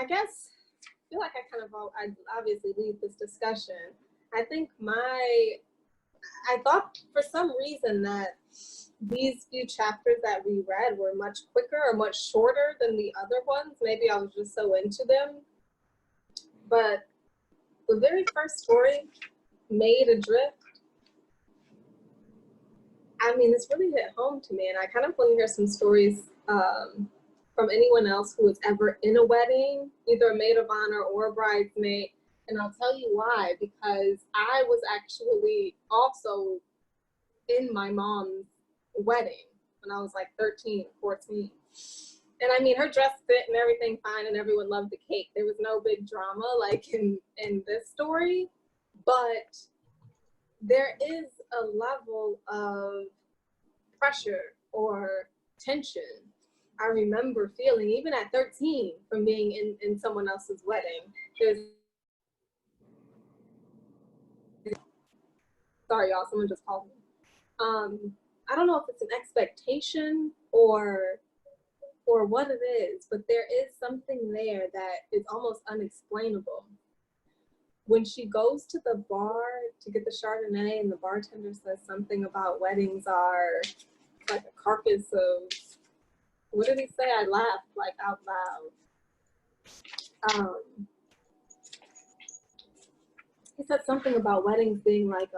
I guess I feel like I obviously lead this discussion. I think I thought for some reason that these few chapters that we read were much quicker or much shorter than the other ones. Maybe I was just so into them. But the very first story, Made Adrift, I mean, this really hit home to me. And I kind of want to hear some stories from anyone else who was ever in a wedding, either a maid of honor or a bridesmaid. And I'll tell you why, because I was actually also in my mom's wedding when I was like 13, 14. And I mean, her dress fit and everything fine and everyone loved the cake. There was no big drama like in this story, but there is a level of pressure or tension I remember feeling even at 13 from being in someone else's wedding. Sorry, y'all, someone just called me. I don't know if it's an expectation or what it is, but there is something there that is almost unexplainable. When she goes to the bar to get the Chardonnay and the bartender says something about weddings are like a carcass of, what did he say? I laughed like out loud. He said something about weddings being like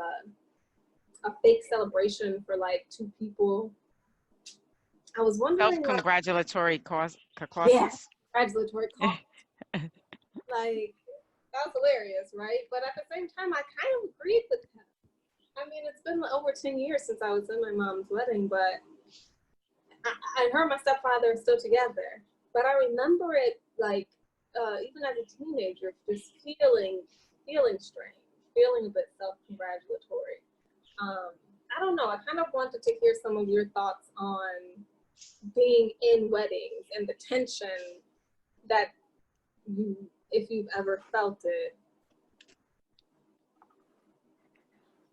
a fake celebration for like two people. I was wondering. Self-congratulatory causes. Yeah, congratulatory cause. Like, that was hilarious, right? But at the same time, I kind of agreed with him. I mean, it's been over 10 years since I was in my mom's wedding, but her and my stepfather are still together. But I remember it like, even as a teenager, just feeling strange, feeling a bit self-congratulatory. I don't know. I kind of wanted to hear some of your thoughts on being in weddings and the tension that if you've ever felt it.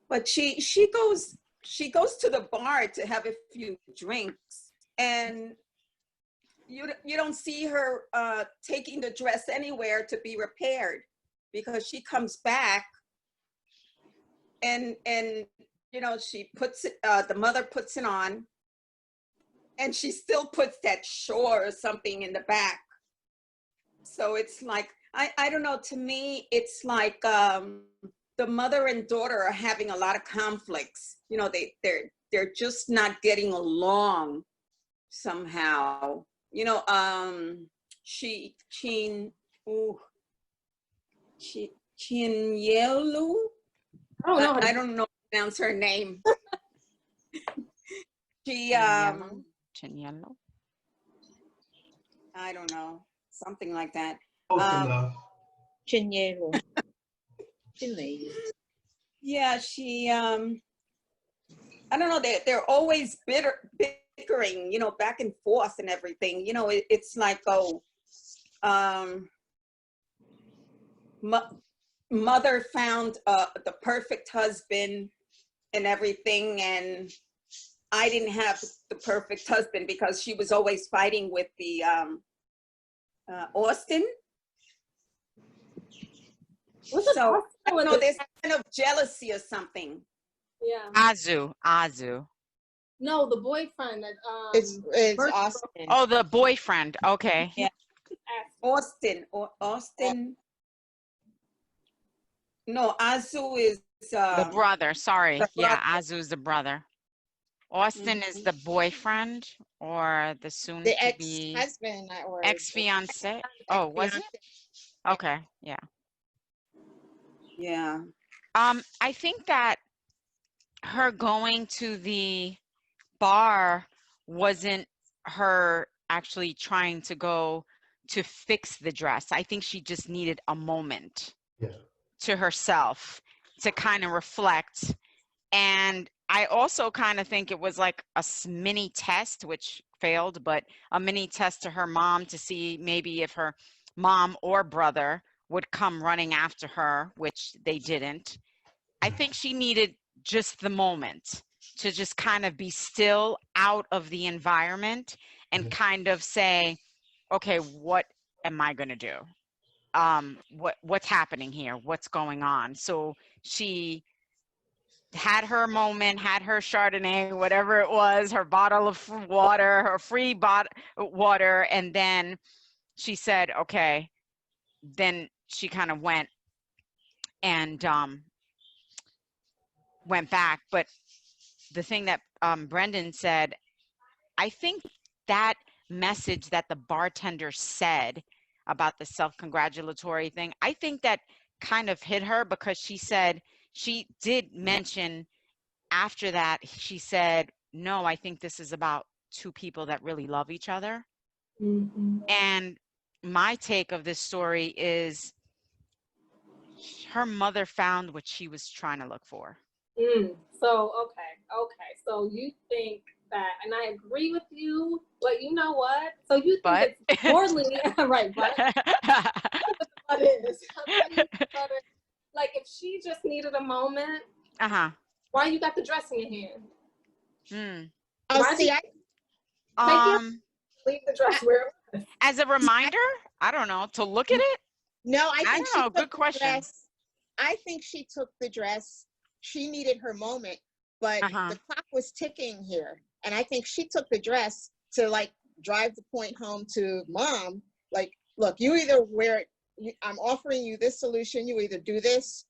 But she goes to the bar to have a few drinks, and you don't see her taking the dress anywhere to be repaired, because she comes back and you know, she puts it, the mother puts it on, and she still puts that shore or something in the back. So it's like, I don't know, to me, it's like the mother and daughter are having a lot of conflicts. You know, they're just not getting along somehow. You know, Chinyelu. I don't know how to pronounce her name. She Chinyelu. I don't know, something like that. Chinyelu. Yeah, she I don't know, they're always bickering, you know, back and forth and everything. You know, it's like, oh, mother found the perfect husband and everything, and I didn't have the perfect husband because she was always fighting with the Austin. So I don't know, there's kind of jealousy or something. Yeah. Azu. No, the boyfriend that It's Austin. Oh, the boyfriend. Okay. Yeah. Austin. No, Azu is the brother. Sorry. The brother. Yeah, Azu is the brother. Austin is the boyfriend or the soon The to be ex-husband or ex-fiance. Oh, was it? Okay. Yeah. Yeah. I think that her going to the bar wasn't her actually trying to go to fix the dress. I think she just needed a moment to herself to kind of reflect. And I also kind of think it was like a mini test, which failed, but a mini test to her mom to see maybe if her mom or brother would come running after her, which they didn't. I think she needed just the moment to just kind of be still out of the environment and kind of say, okay, what am I going to do? what's happening here? What's going on? So she had her moment, had her Chardonnay, whatever it was, her bottle of water, her free water, and then she said, okay. Then she kind of went and went back. But the thing that Brendan said, I think that message that the bartender said about the self-congratulatory thing, I think that kind of hit her, because she said, she did mention after that, she said, no, I think this is about two people that really love each other. Mhm. And my take of this story is her mother found what she was trying to look for. So, okay. So you think that, and I agree with you, but you know what? So you think But it's more lenient, right? But what is? I'll tell you what it- like if she just needed a moment, uh-huh. why you got the dress in your hand? Oh, Why did see, you take it, leave the dress where it was? As a reminder, I don't know, to look at it. no, I I think don't she know. took Good the question. dress. I think she took the dress. She needed her moment, but Uh-huh. the clock was ticking here. And I think she took the dress to like drive the point home to mom. Like, look, you either wear it, I'm offering you this solution. You either do this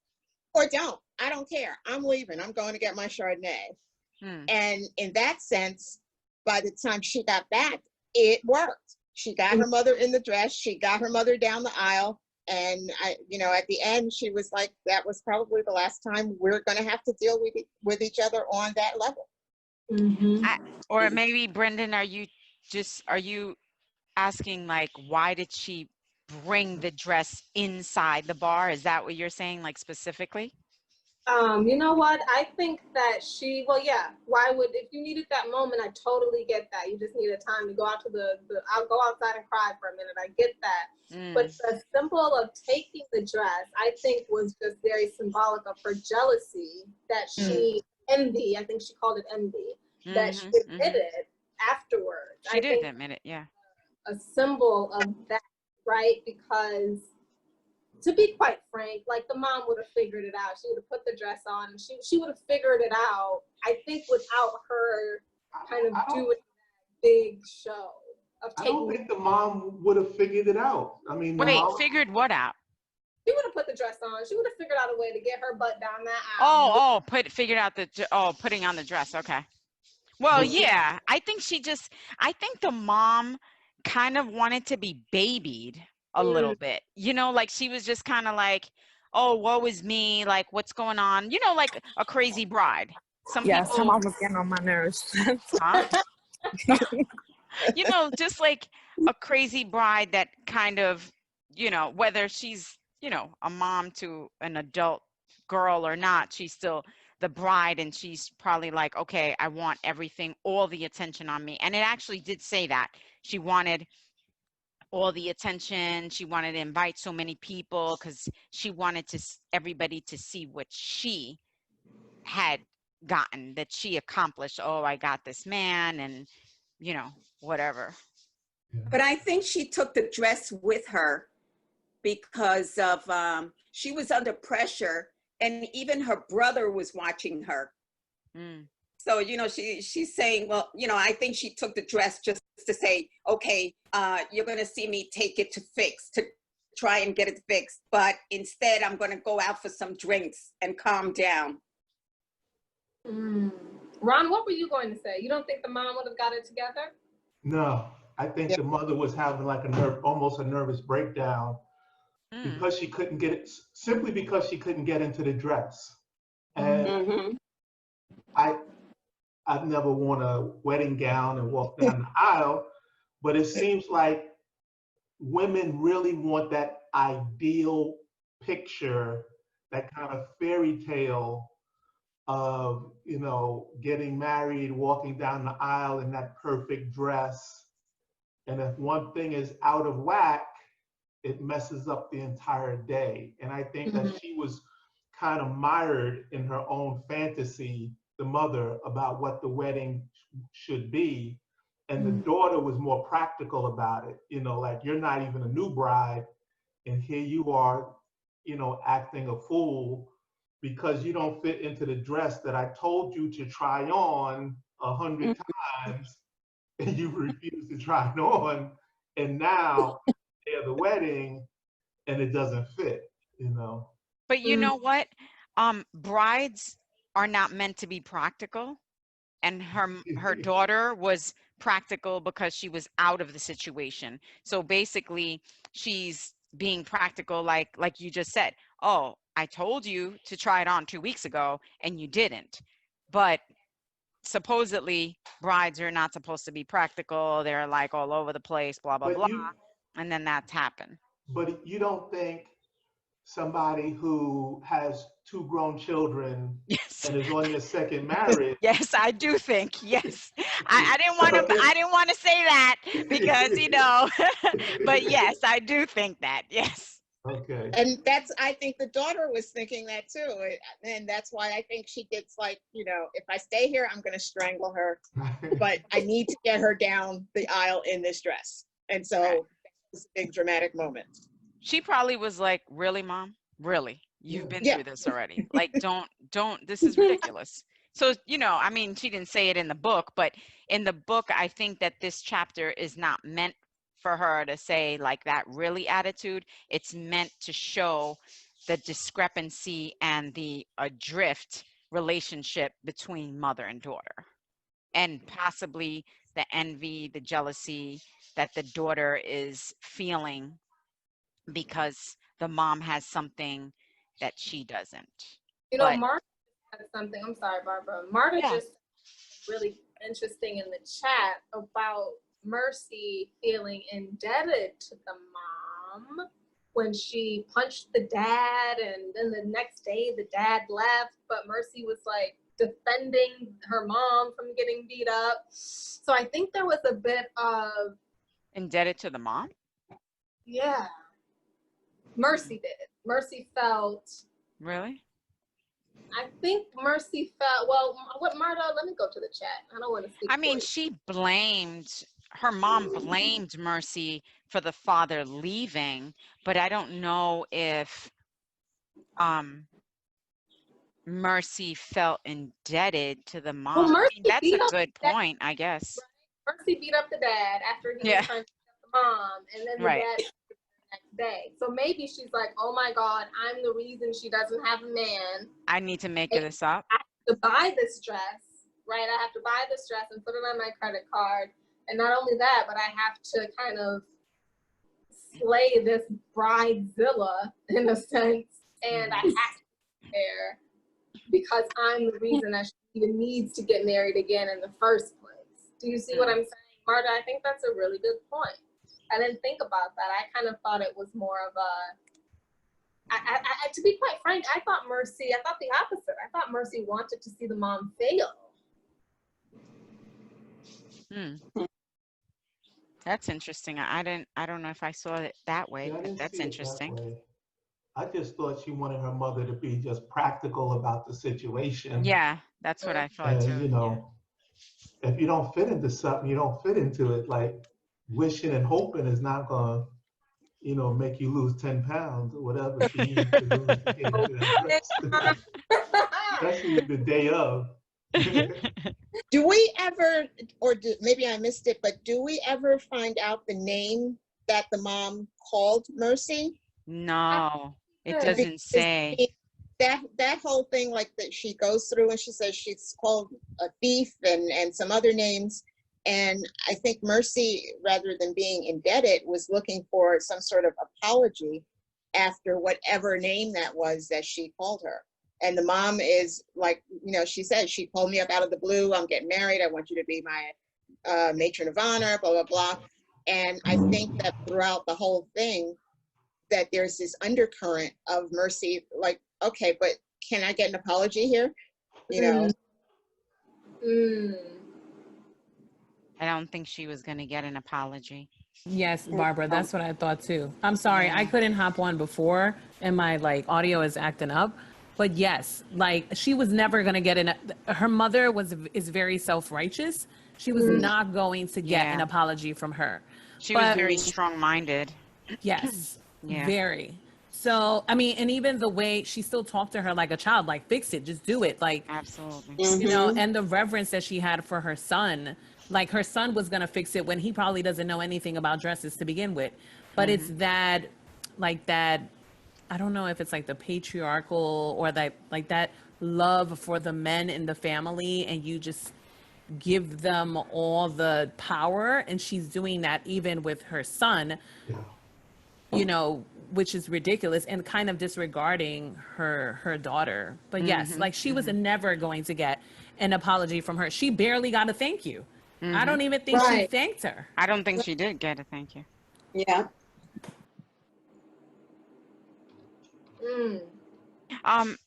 or don't. I don't care. I'm leaving. I'm going to get my Chardonnay. And in that sense, by the time she got back, it worked. She got her mother in the dress. She got her mother down the aisle. And at the end, she was like, that was probably the last time we're going to have to deal with each other on that level. Mm-hmm. Or maybe, Brendan, are you asking, like, why did she bring the dress inside the bar? Is that what you're saying, like, specifically? You know what? I think that well, yeah, why would, if you needed that moment, I totally get that. You just needed time to go out to I'll go outside and cry for a minute. I get that. But the symbol of taking the dress, I think, was just very symbolic of her jealousy, that she envy, I think she called it envy, that she admitted afterwards. She did admit it, yeah. A symbol of that, right? Because to be quite frank, like the mom would have figured it out. She would have put the dress on. She would have figured it out. I think without her kind of doing that big show of taking. I don't think the mom would have figured it out. I mean, Wait, figured what out? She would have put the dress on. She would have figured out a way to get her butt down that aisle. Figured out putting on the dress. Okay. Well, yeah, I think the mom kind of wanted to be babied a little bit, like she was just kind of like, oh, woe is me, like what's going on, like a crazy bride. Yes, her mom was getting on my nerves. Huh? Just like a crazy bride that kind of, whether she's, a mom to an adult girl or not, she's still the bride, and she's probably like, okay, I want everything, all the attention on me. And it actually did say that she wanted all the attention. She wanted to invite so many people because she wanted everybody to see what she had gotten, that she accomplished. Oh, I got this man, and whatever. But I think she took the dress with her because of she was under pressure, and even her brother was watching her. So she's saying, well, I think she took the dress just to say, okay, you're going to see me take it to try and get it fixed, but instead I'm going to go out for some drinks and calm down. Ron, what were you going to say? You don't think the mom would have got it together? No, I think the mother was having like almost a nervous breakdown because she couldn't get it, simply because she couldn't get into the dress. And I've never worn a wedding gown and walked down the aisle, but it seems like women really want that ideal picture, that kind of fairy tale of, getting married, walking down the aisle in that perfect dress. And if one thing is out of whack, it messes up the entire day. And I think that she was kind of mired in her own fantasy, the mother, about what the wedding should be. And the daughter was more practical about it. Like, you're not even a new bride. and here you are, acting a fool because you don't fit into the dress that I told you to try on 100 times, and you refuse to try it on, and now day of the wedding, and it doesn't fit. But you know what? Brides are not meant to be practical. And her daughter was practical because she was out of the situation. So basically, she's being practical, like you just said. Oh, I told you to try it on 2 weeks ago, and you didn't. But supposedly, brides are not supposed to be practical. They're like all over the place, blah blah But blah. you, And then that's happened. but you don't think somebody who has two grown children Yes. and is on their second marriage. Yes, I do think. Yes. I didn't want to say that because, but yes, I do think that. Yes. Okay. And I think the daughter was thinking that too. And that's why I think she gets like, if I stay here, I'm going to strangle her, but I need to get her down the aisle in this dress. And so it's a big dramatic moment. She probably was like, really, Mom? Really? You've been Yeah. through this already. Like, don't, this is ridiculous. So, I mean, she didn't say it in the book, but in the book, I think that this chapter is not meant for her to say like that really attitude. It's meant to show the discrepancy and the adrift relationship between mother and daughter, and possibly the envy, the jealousy that the daughter is feeling because the mom has something that she doesn't. But Marta said something. I'm sorry, Barbara. Marta yeah, just really interesting in the chat about Mercy feeling indebted to the mom when she punched the dad, and then the next day the dad left, but Mercy was like defending her mom from getting beat up. So I think there was a bit of indebted to the mom. yeah. Mercy did. Mercy felt. Really? I think Mercy felt. Well, what Marta? Let me go to the chat. I don't want to speak. I mean, her mom blamed Mercy for the father leaving, but I don't know if Mercy felt indebted to the mom. Well, I Mercy mean, that's beat a up good the dad. point, I guess. Mercy beat up the dad after he Yeah. was trying to beat up the mom, and then the Right. dad the next day. So maybe she's like, "Oh my God, I'm the reason she doesn't have a man. I need to make this up. I have to buy this dress, right? I have to buy this dress and put it on my credit card. And not only that, but I have to kind of slay this bridezilla in a sense, and I have to be there because I'm the reason that she even needs to get married again in the first place." Do you see what I'm saying, Marta? I think that's a really good point. I didn't think about that. I kind of thought it was more of a, to be quite frank, I thought the opposite. I thought Mercy wanted to see the mom fail. That's interesting. I don't know if I saw it that way, Yeah, I but didn't that's see it interesting. that way. I just thought she wanted her mother to be just practical about the situation. Yeah, that's what I thought And, too. if you don't fit into something, you don't fit into it. Like wishing and hoping is not going to, make you lose 10 pounds or whatever she needs to lose to get into that dress. Especially the day of. Do we ever, maybe I missed it, but do we ever find out the name that the mom called Mercy? No, it Because doesn't say. That whole thing, like that she goes through and she says she's called a thief and some other names. And I think Mercy, rather than being indebted, was looking for some sort of apology after whatever name that was that she called her. And the mom is like, she said, she called me up out of the blue. I'm getting married. I want you to be my matron of honor, blah, blah, blah. And I think that throughout the whole thing, that there's this undercurrent of Mercy, like, okay, but can I get an apology here? I don't think she was going to get an apology. Yes, Barbara, that's what I thought too. I'm sorry, I couldn't hop on before and my audio is acting up. But yes, she was never going to get her mother is very self-righteous. She was not going to get an apology from her. She was very strong-minded. Yes. Yeah. Very. So, I mean, and even the way she still talked to her like a child, like, fix it, just do it. Like, Absolutely. you know, Mhm. and the reverence that she had for her son, like her son was going to fix it when he probably doesn't know anything about dresses to begin with. But it's that, like that, I don't know if it's like the patriarchal or that, like that love for the men in the family, and you just give them all the power. And she's doing that even with her son, Yeah. you know, which is ridiculous, and kind of disregarding her daughter. But yes, like she was never going to get an apology from her. She barely got a thank you. I don't even think she Right. thanked her. I don't think she did get a thank you. Yeah. Mm. Um,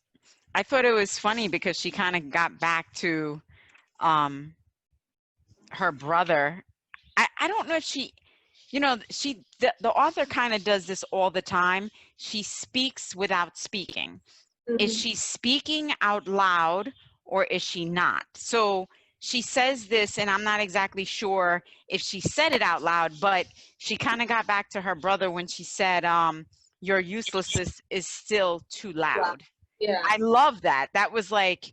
I thought it was funny because she kind of got back to um her brother. I don't know if she, you know, the author kind of does this all the time. She speaks without speaking. Is she speaking out loud or is she not? So she says this, and I'm not exactly sure if she said it out loud, but she kind of got back to her brother when she said, your uselessness is still too Wow. loud. Yeah. I love that. That was like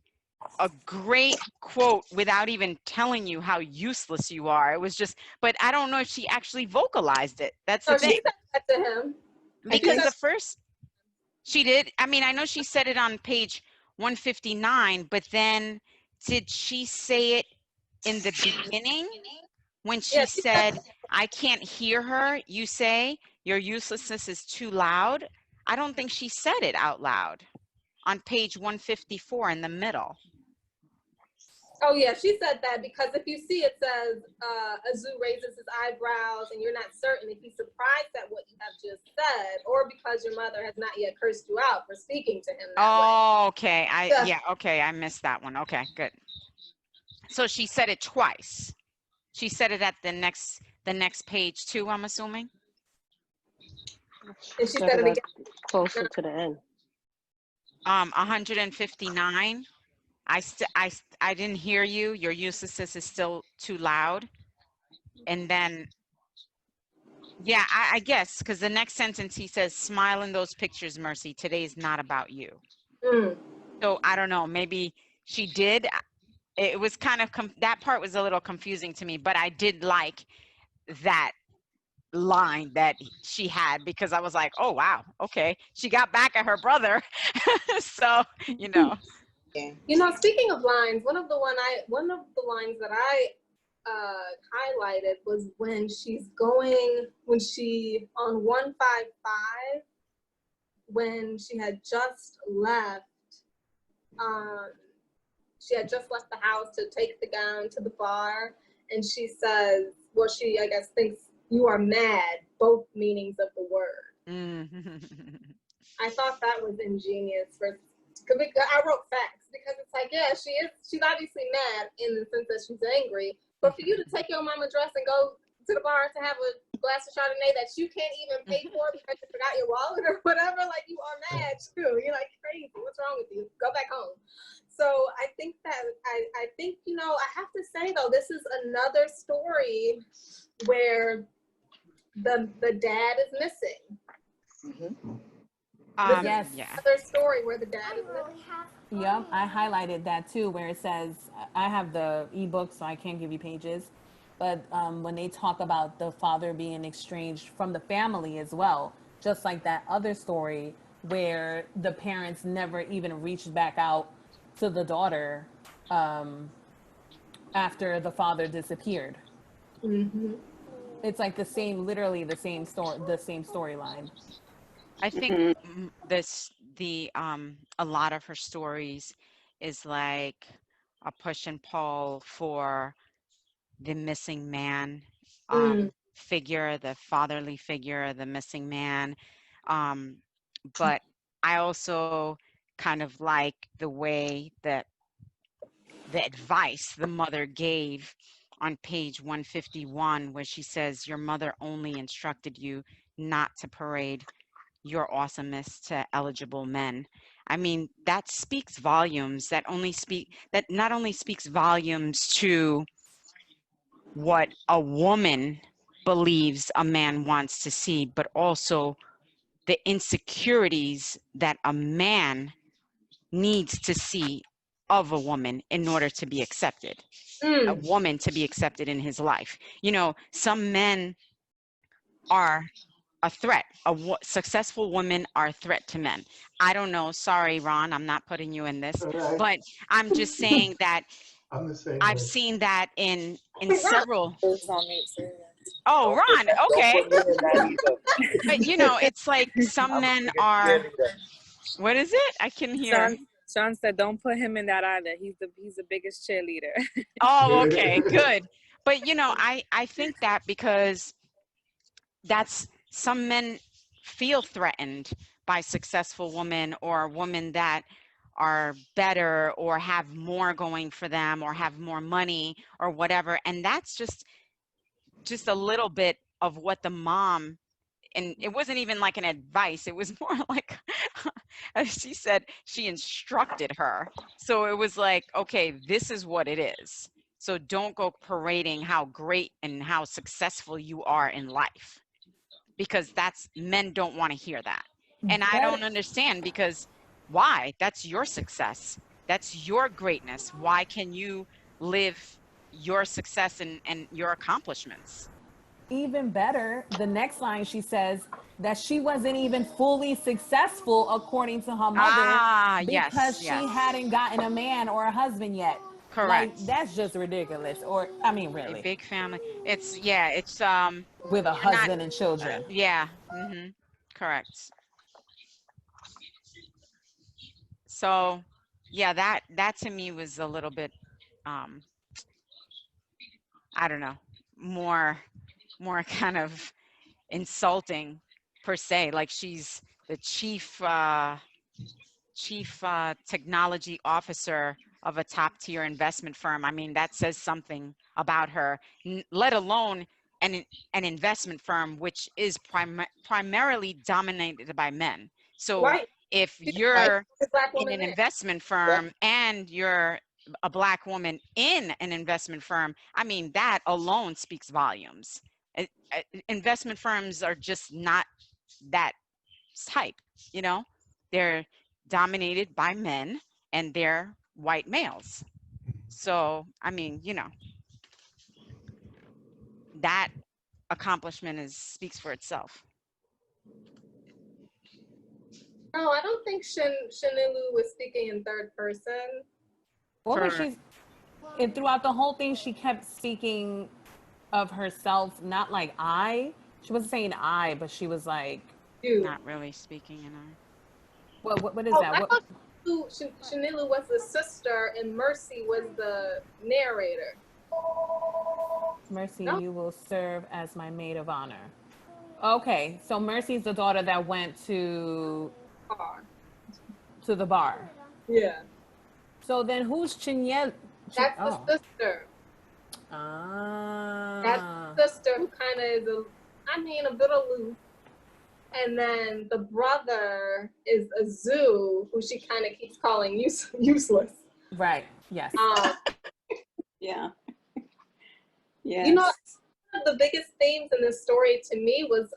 a great quote without even telling you how useless you are. It was just, but I don't know if she actually vocalized it. That's the So she thing. said that to him. Because said- the first, she did. I mean, I know she said it on page 159, but then did she say it in the beginning when Yeah, she said, I can't hear her? You say your uselessness is too loud. I don't think she said it out loud on page 154 in the middle. Oh yeah, she said that because if you see it says Azu raises his eyebrows and you're not certain if he's surprised at what you have just said or because your mother has not yet cursed you out for speaking to him that way. Oh, okay. Yeah. Yeah, okay. I missed that one. Okay, good. So she said it twice. She said it at the next page too, I'm assuming. And she said it again. Closer to the end. 159. I didn't hear you. Your uselessness is still too loud. And then, yeah, I guess because the next sentence he says, "Smile in those pictures, Mercy. Today is not about you." Mm. So I don't know. Maybe she did. It was kind of that part was a little confusing to me, but I did like that line that she had because I was like, oh wow, okay, she got back at her brother. So you know. Yeah. You know, speaking of lines, one of the lines that I highlighted was when she on 155 when she had just left. She had just left the house to take the gown to the bar, and she says, well, she, I guess, thinks you are mad, both meanings of the word. I thought that was ingenious I wrote facts because it's like, yeah, she's obviously mad in the sense that she's angry, but for you to take your mama dress and go to the bar to have a glass of Chardonnay that you can't even pay for because you forgot your wallet or whatever, like you are mad too. You're like crazy. What's wrong with you? Go back home. So I think that I think, you know, I have to say though, this is another story where the dad is missing. Yes. Yeah. Another story where the dad is missing. Yep, I highlighted that too, where it says, I have the ebook, so I can't give you pages. But when they talk about the father being estranged from the family as well, just like that other story where the parents never even reached back out to the daughter after the father disappeared. Mm-hmm. It's like literally the same storyline. I think a lot of her stories is like a push and pull for the missing man figure, the fatherly figure, the missing man. But I also kind of like the way that the advice the mother gave on page 151, where she says, your mother only instructed you not to parade your awesomeness to eligible men. I mean, that speaks volumes. That not only speaks volumes to what a woman believes a man wants to see, but also the insecurities that a man needs to see of a woman in order to be accepted, a woman to be accepted in his life. You know, some men are a threat. Successful women are a threat to men. I don't know. Sorry, Ron, I'm not putting you in this, All right. but I'm just saying that I'm the same I've way. seen that in several. It's on me too. Oh, Ron, okay. Don't put me in that either. But you know, it's like some I'm the men biggest are. cheerleader. What is it? I can hear. Sean said, "Don't put him in that either. He's the biggest cheerleader." Oh, okay, good. But you know, I think that because that's some men feel threatened by successful women or women that are better or have more going for them or have more money or whatever, and that's just a little bit of what the mom, and it wasn't even like an advice, it was more like as she said, she instructed her. So it was like, okay, this is what it is, so don't go parading how great and how successful you are in life, because that's, men don't want to hear that. And I don't understand, because why? That's your success, that's your greatness. Why can you live your success and your accomplishments? Even better, the next line she says that she wasn't even fully successful according to her mother because yes, she hadn't gotten a man or a husband yet. correct. Like, that's just ridiculous. Or, I mean, A really, big family. It's, yeah, it's with a you're not, husband and children. yeah, correct. So yeah, that to me was a little bit um I don't know, more kind of insulting per se, like she's the chief technology officer of a top tier investment firm. I mean, that says something about her, let alone an investment firm which is primarily dominated by men. So Right. if Right. you're Black in woman an there. investment firm and you're a Black woman in an investment firm, I mean, that alone speaks volumes. Investment firms are just not that type, you know? They're dominated by men and they're white males. So, I mean, you know, that accomplishment speaks for itself. No, I don't think Shanilu was speaking in third person. Well, For, she's, and throughout the whole thing, she kept speaking of herself, not like I. She wasn't saying I, but she was like, You. not really speaking in our. what is Oh, that? I What? thought Shanilu was the sister and Mercy was the narrator. Mercy, No. you will serve as my maid of honor. Okay, so Mercy's the daughter that went to the bar. Yeah. So then who's Chinyel? That's the sister. That's Ah. the sister who kind of is a bit aloof. And then the brother is a zoo who she kind of keeps calling useless. Right. Yes. Yeah. Yes. You know, one of the biggest themes in this story to me was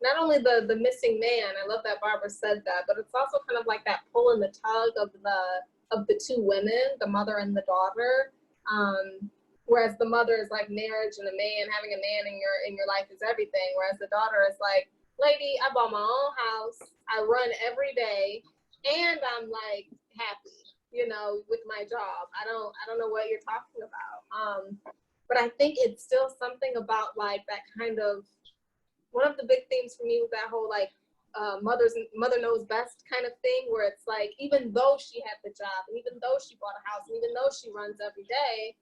not only the missing man. I love that Barbara said that, but it's also kind of like that pull and the tug of the two women, the mother and the daughter. Whereas the mother is like marriage and a man, having a man in your life is everything. Whereas the daughter is like, lady, I bought my own house, I run every day, and I'm like happy, you know, with my job. I don't know what you're talking about. But I think it's still something about like that kind of, one of the big themes for me was that whole like mother knows best kind of thing, where it's like, even though she had the job and even though she bought a house and even though she runs every day,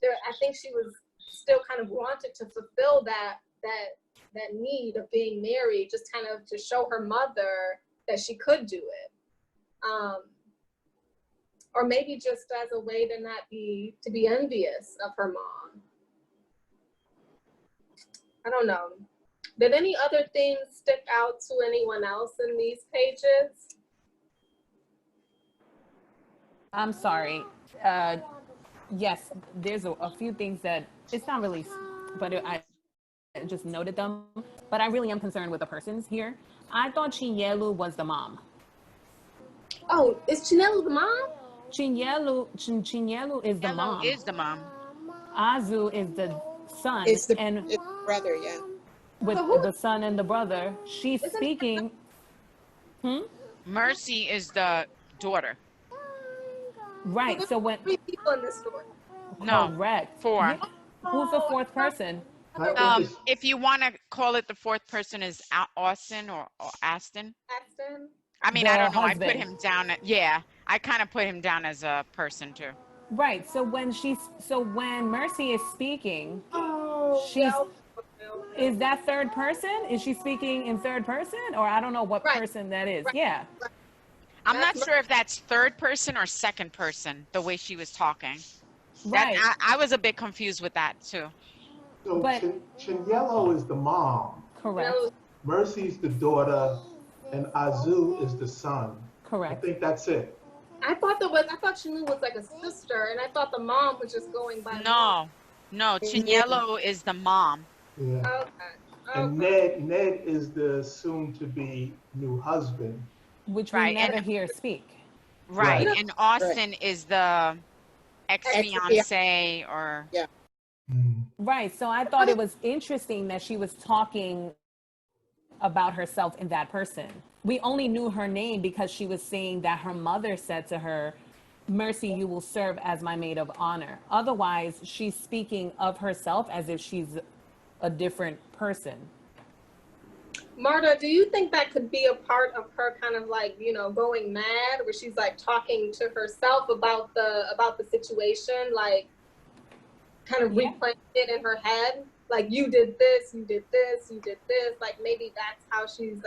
I think she was still kind of wanted to fulfill that need of being married, just kind of to show her mother that she could do it. Or maybe just as a way to be envious of her mom. I don't know. Did any other things stick out to anyone else in these pages? I'm sorry. Yes, there's a few things that it's not really, but I just noted them. but I really am concerned with the persons here. I thought Chinyelu was the mom. Oh, is Chinelo the mom? Chinyelu is the Yellow mom. is the mom. Azu is the son, It's the and it's brother, yeah. with So who the son and the brother, she's isn't speaking. Mercy is the daughter. so Right. there's So when 3 people in this story? No, correct. Yeah. 4. Who's the Oh, fourth person? I thought It's If you want to call it the fourth person is Austin or Aston. Aston. I mean, I The don't know. I put husband. him down. Yeah, I kind of put him down as a person too. Right. So when Mercy is speaking, Oh, she's yeah. Okay. is that third person? Is she speaking in third person, or I don't know what Right, person that is? right, Yeah. right. I'm not That's sure if that's third person or second person, the way she was talking. That Right. I was a bit confused with that too. so But Chinyelo is the mom, correct. Chinelo's. Mercy's the daughter, and Azu is the son. I Correct. think that's it. I thought Chinelo was like a sister, and I thought the mom was just going by mom. No, Chinyelo is the mom. Yeah. Okay. And Okay. Ned is the soon-to-be new husband. Which we Right, and never hear speak. right, You know, and Austin is the Ex-fiance. ex-fiance or Yeah. Mm. Right. So I thought it was interesting that she was talking about herself in that person. We only knew her name because she was saying that her mother said to her, Mercy, you will serve as my maid of honor. Otherwise, she's speaking of herself as if she's a different person. Marta, do you think that could be a part of her kind of like, going mad, where she's like talking to herself about the situation, like kind of Yeah. replaying it in her head? Like, you did this, you did this, you did this. Like, maybe that's how she's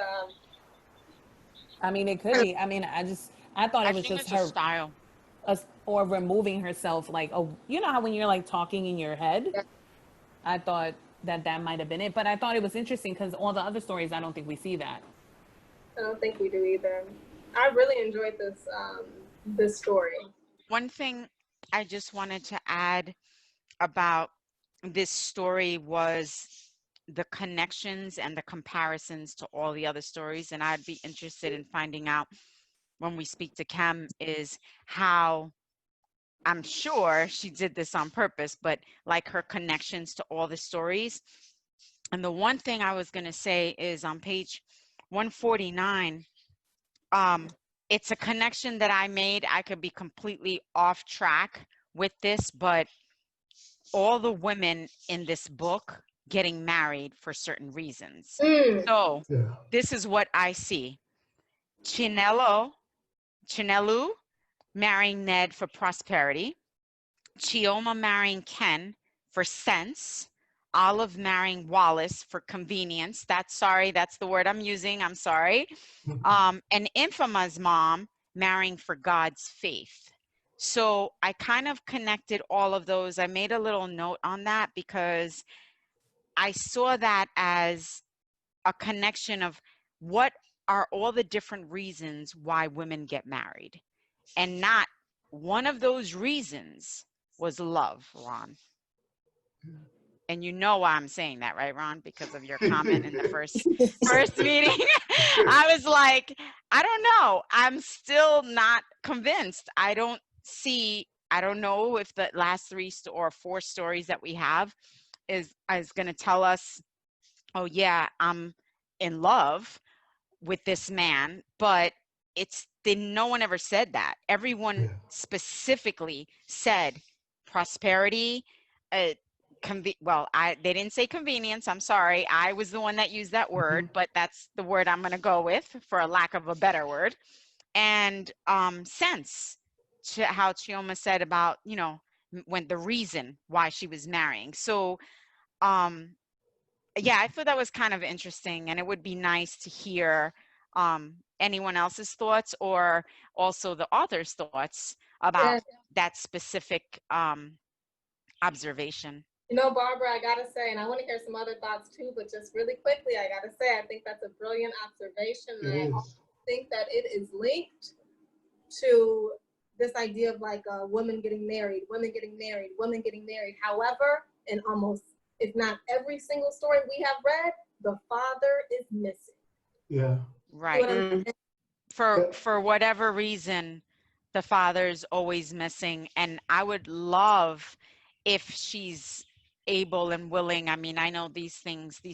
I mean, it could be. I mean, I thought I it was think just it's a her, style. or removing herself, like, oh, you know how when you're like talking in your head? Yeah. I thought that might have been it. But I thought it was interesting because all the other stories, I don't think we see that. I don't think we do either. I really enjoyed this story. One thing I just wanted to add about this story was the connections and the comparisons to all the other stories. And I'd be interested in finding out when we speak to Kem is how, I'm sure she did this on purpose, but like her connections to all the stories. And the one thing I was going to say is on page 149, it's a connection that I made. I could be completely off track with this, but all the women in this book getting married for certain reasons. Mm. So Yeah. this is what I see. Chinelu marrying Ned for prosperity. Chioma marrying Ken for sense. Olive marrying Wallace for convenience. That's the word I'm using. I'm sorry. And Infoma's mom marrying for God's faith. So I kind of connected all of those. I made a little note on that because I saw that as a connection of what are all the different reasons why women get married. And not one of those reasons was love, Ron. And you know why I'm saying that, right, Ron? Because of your comment in the first meeting. I was like, I don't know. I'm still not convinced. I don't know if the last 3 or 4 stories that we have is going to tell us, oh yeah, I'm in love with this man, but no one ever said that. Everyone Yeah. specifically said prosperity, they didn't say convenience. I'm sorry. I was the one that used that word, but that's the word I'm going to go with for a lack of a better word. And sense, how Chioma said about, when the reason why she was marrying. So, yeah, I thought that was kind of interesting, and it would be nice to hear anyone else's thoughts or also the author's thoughts about Yeah. that specific observation. Barbara, I gotta say, and I want to hear some other thoughts too, but just really quickly, I gotta say, I think that's a brilliant observation. And I also think that it is linked to this idea of like women getting married. However, in almost, if not every single story we have read, the father is missing. Yeah. Right. Mm. For whatever reason, the father's always missing. And I would love if she's able and willing. I mean, I know these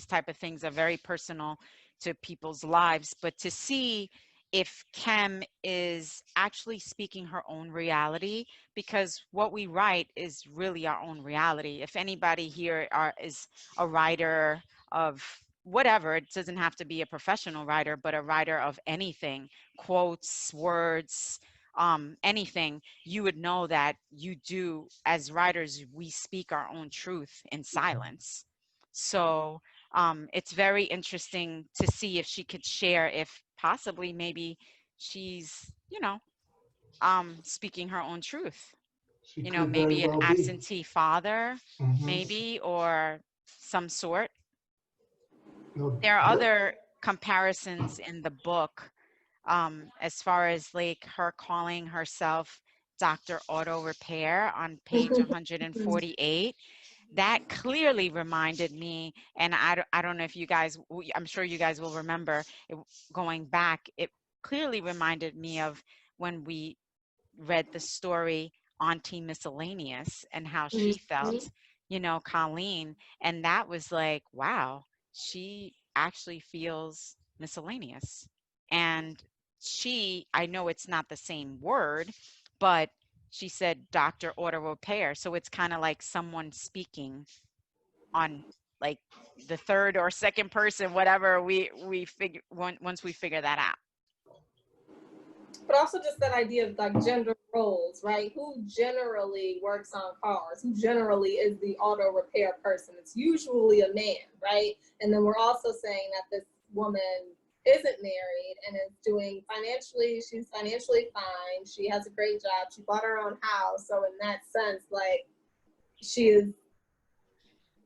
type of things are very personal to people's lives, but to see if Kem is actually speaking her own reality, because what we write is really our own reality. If anybody here is a writer of whatever, it doesn't have to be a professional writer, but a writer of anything, quotes, words, anything, you would know that you do, as writers, we speak our own truth in silence. So it's very interesting to see if she could share, if possibly maybe she's, speaking her own truth. She could very Maybe an well be. absentee father, Hmm. maybe, or some sort. No, There are other comparisons in the book, as far as like her calling herself Dr. Auto Repair on page 148. That clearly reminded me, and I don't know if you guys, I'm sure you guys will remember it, going back, it clearly reminded me of when we read the story Auntie Miscellaneous and how she felt, Colleen. And that was like, wow, she actually feels miscellaneous. And I know it's not the same word, but she said Dr. Auto Repair. So it's kind of like someone speaking on like the third or second person, whatever we figure once we figure that out. But also just that idea of like gender roles, right? Who generally works on cars? Who generally is the auto repair person? It's usually a man, right? And then we're also saying that this woman isn't married and is doing she's financially fine. She has a great job. She bought her own house. So in that sense, like she is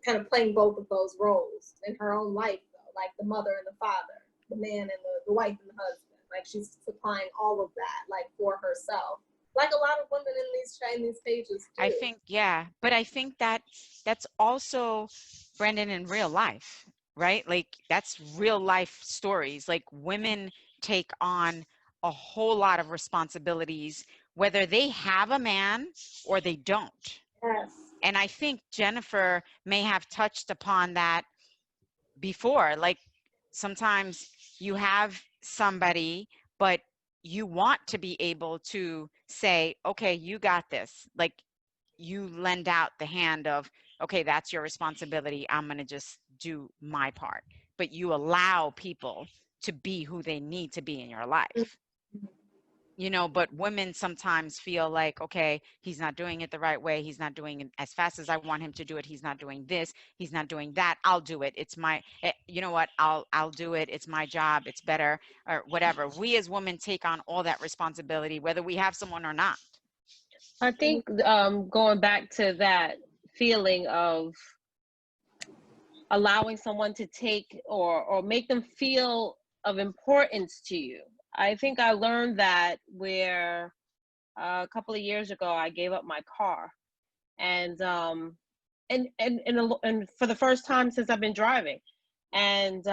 kind of playing both of those roles in her own life, though, like the mother and the father, the man and the wife and the husband. Like she's supplying all of that, like for herself, like a lot of women in these pages do. I think, yeah, but I think that that's also, Brendan, in real life, right? Like that's real life stories. Like women take on a whole lot of responsibilities, whether they have a man or they don't. Yes. And I think Jennifer may have touched upon that before. Like sometimes you have somebody, but you want to be able to say, okay, you got this. Like you lend out the hand of, okay, that's your responsibility. I'm going to just do my part. But you allow people to be who they need to be in your life. But women sometimes feel like, okay, he's not doing it the right way. He's not doing it as fast as I want him to do it. He's not doing this. He's not doing that. I'll do it. It's my, you know what? I'll do it. It's my job. It's better, or whatever. We as women take on all that responsibility, whether we have someone or not. I think going back to that feeling of allowing someone to take or make them feel of importance to you. I think I learned that where a couple of years ago I gave up my car, and for the first time since I've been driving, and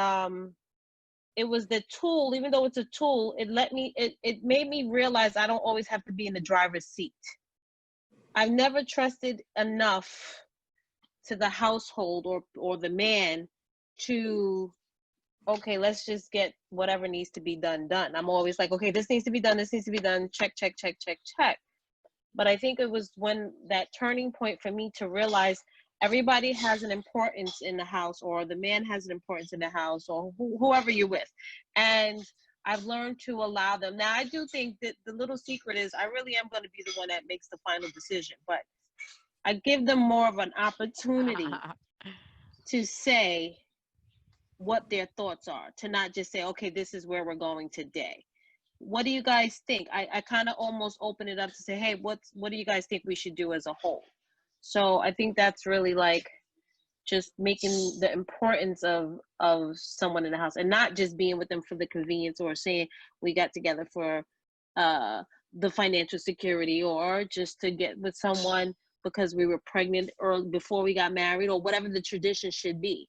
it was the tool. Even though it's a tool, it made me realize I don't always have to be in the driver's seat. I've never trusted enough to the household or the man to, okay, let's just get whatever needs to be done. I'm always like, okay, this needs to be done, check, check, check, check, check. But I think it was when that turning point for me to realize everybody has an importance in the house, or the man has an importance in the house, or whoever you're with. And I've learned to allow them. Now, I do think that the little secret is I really am going to be the one that makes the final decision, but I give them more of an opportunity to say what their thoughts are, to not just say, okay, this is where we're going today. What do you guys think? I kind of almost open it up to say, hey, what do you guys think we should do as a whole? So I think that's really like just making the importance of someone in the house, and not just being with them for the convenience, or saying we got together for the financial security, or just to get with someone because we were pregnant or before we got married, or whatever the tradition should be.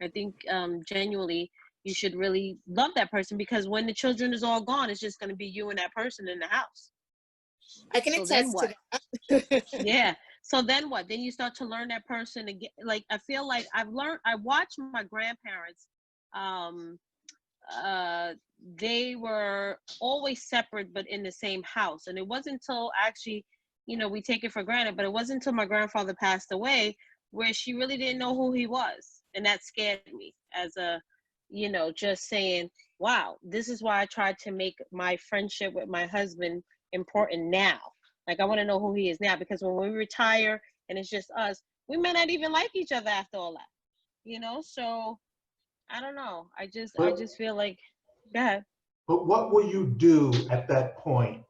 I think genuinely you should really love that person, because when the children is all gone, it's just going to be you and that person in the house. I can So then attest what? to that. Yeah. So then what? Then you start to learn that person again. Like, I feel like I watched my grandparents. Um, they were always separate, but in the same house. And it wasn't until actually, we take it for granted, but it wasn't until my grandfather passed away where she really didn't know who he was. And that scared me as a, just saying, wow, this is why I tried to make my friendship with my husband important now. Like, I want to know who he is now, because when we retire and it's just us, we may not even like each other after all that, so I don't know. I But, just feel like, go ahead. but what will you do at that point?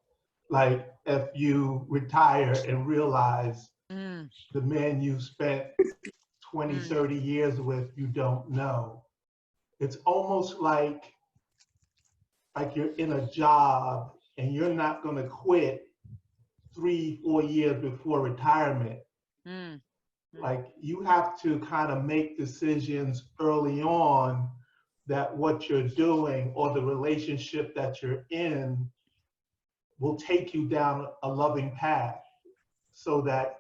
Like if you retire and realize Mm, the man you spent 20, mm, 30 years with, you don't know. It's almost like you're in a job and you're not going to quit 3, 4 years before retirement. mm, mm. Like you have to kind of make decisions early on that what you're doing or the relationship that you're in will take you down a loving path so that,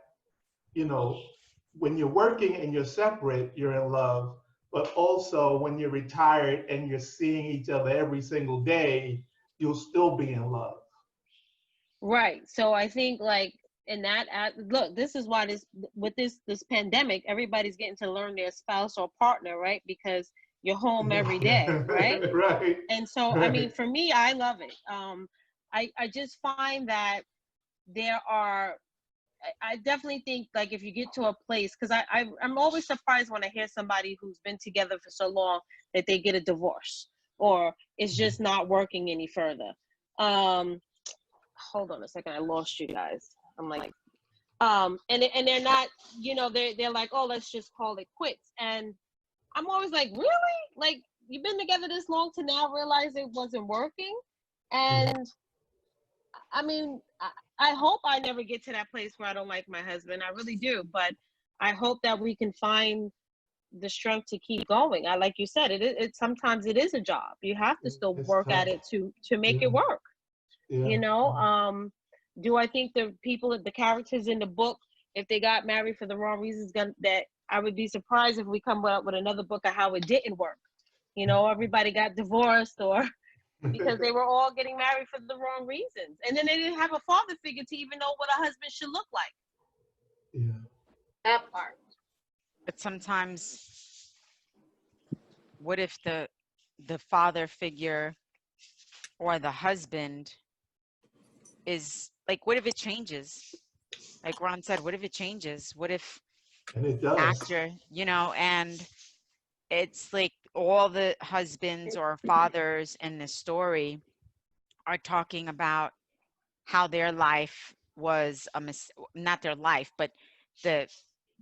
when you're working and you're separate, you're in love, but also when you're retired and you're seeing each other every single day, you'll still be in love. Right. So I think, like, in that, look, this is why this pandemic, everybody's getting to learn their spouse or partner, right? Because you're home every day, right? Right. And so, I mean, Right. for me, I love it. I just find that there are, I definitely think, like, if you get to a place, because I'm always surprised when I hear somebody who's been together for so long that they get a divorce or it's just not working any further. Hold on a second, I lost you guys. I'm like, and they're not, they're like, oh, let's just call it quits. And I'm always like, really? Like, you've been together this long to now realize it wasn't working? And I mean, I hope I never get to that place where I don't like my husband. I really do. But I hope that we can find the strength to keep going. Like you said, it sometimes it is a job. You have to still It's work at tough. it to make Yeah. it work. Yeah. Do I think the characters in the book, if they got married for the wrong reasons, that I would be surprised if we come up with another book of how it didn't work. Everybody got divorced or because they were all getting married for the wrong reasons. And then they didn't have a father figure to even know what a husband should look like. Yeah. That part. But sometimes, what if the father figure or the husband is like, what if it changes? Like Ron said, what if it changes? What if And it does. actor, and it's like all the husbands or fathers in this story are talking about how their life was not their life, but the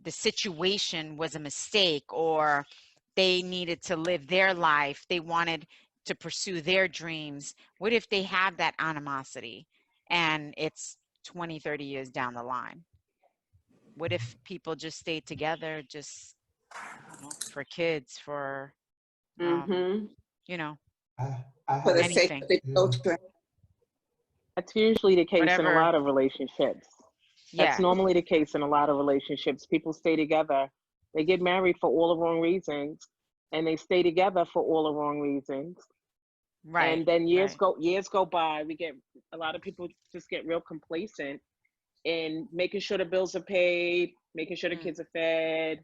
the situation was a mistake, or they needed to live their life. They wanted to pursue their dreams. What if they have that animosity and it's 20, 30 years down the line? What if people just stay together just, for kids, for, Mm-hmm. you know, I For had the a, sake anything, of the yeah. children. That's usually the case in a whatever. lot of relationships. That's Yeah, normally the case in a lot of relationships. People stay together. They get married for all the wrong reasons, and they stay together for all the wrong reasons. right, And then right. years go by. A lot of people just get real complacent in making sure the bills are paid, making sure the Mm, kids are fed,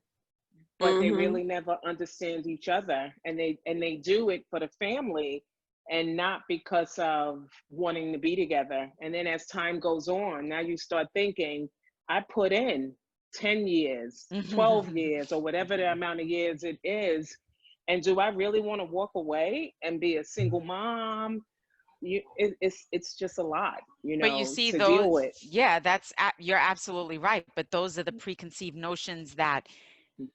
but they Mm-hmm. really never understand each other, and they do it for the family and not because of wanting to be together. And then as time goes on, now you start thinking, I put in 10 years, 12 years, or whatever the amount of years it is, and do I really want to walk away and be a single mom? It's just a lot, But you see to deal those, with. yeah, you're absolutely right. But those are the preconceived notions that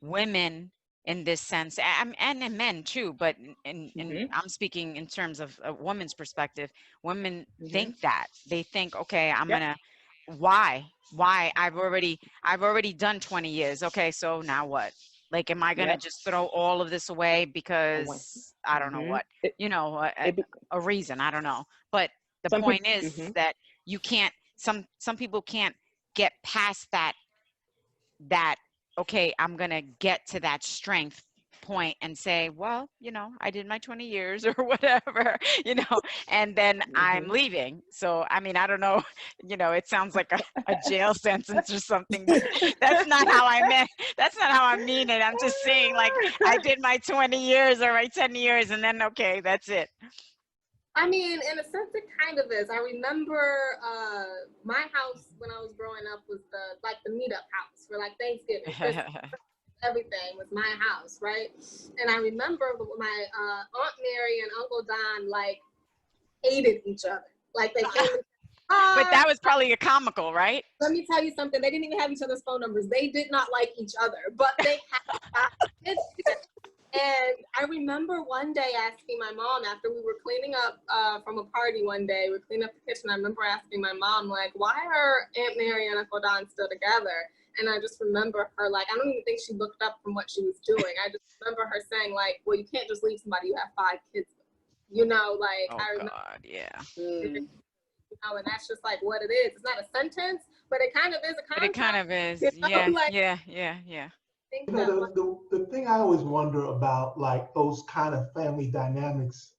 women, in this sense, and in men too, but Hmm. I'm speaking in terms of a woman's perspective. Women Hmm. think that they think, okay, I'm Yep. gonna, why I've already done 20 years. Okay, so now what? Like, am I going to Yep. just throw all of this away because I don't know Mhm. what, you know, a reason, I don't know. But the Some point people. is that you can't, some people can't get past that, okay, I'm going to get to that strength point and say, well, you know, I did my 20 years or whatever, you know, and then I'm leaving. So, I mean, I don't know, you know, it sounds like a jail sentence or something, but that's not how I meant. That's not how I mean it. I'm just saying, like, I did my 20 years or my 10 years and then, okay, that's it. I mean, in a sense, it kind of is. I remember my house when I was growing up was the meetup house for like Thanksgiving, Christmas, everything was my house, right? And I remember my Aunt Mary and Uncle Don like hated each other. Like they came in But that was probably a comical, right? Let me tell you something. They didn't even have each other's phone numbers. They did not like each other, but they had. And I remember one day asking my mom after we were cleaning up from a party one day, we cleaned up the kitchen. I remember asking my mom, like, why are Aunt Mary and Uncle Don still together? And I just remember her, like, I don't even think she looked up from what she was doing. I just remember her saying, like, well, you can't just leave somebody you have 5 kids with. You know, like, oh, I remember, God, yeah. you know, and that's just like what it is. It's not a sentence, but it kind of is a contract. But it kind of is, you know, yeah, like, yeah. Think You know, that, the thing I always wonder about, like those kind of family dynamics,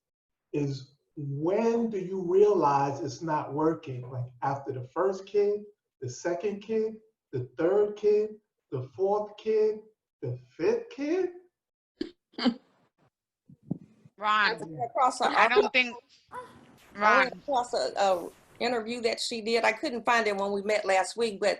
is when do you realize it's not working? Like after the first kid, the second kid, the third kid, the fourth kid, the fifth kid? Ron, Across a, I don't think, I Ron, ran across a interview that she did. I couldn't find it when we met last week, but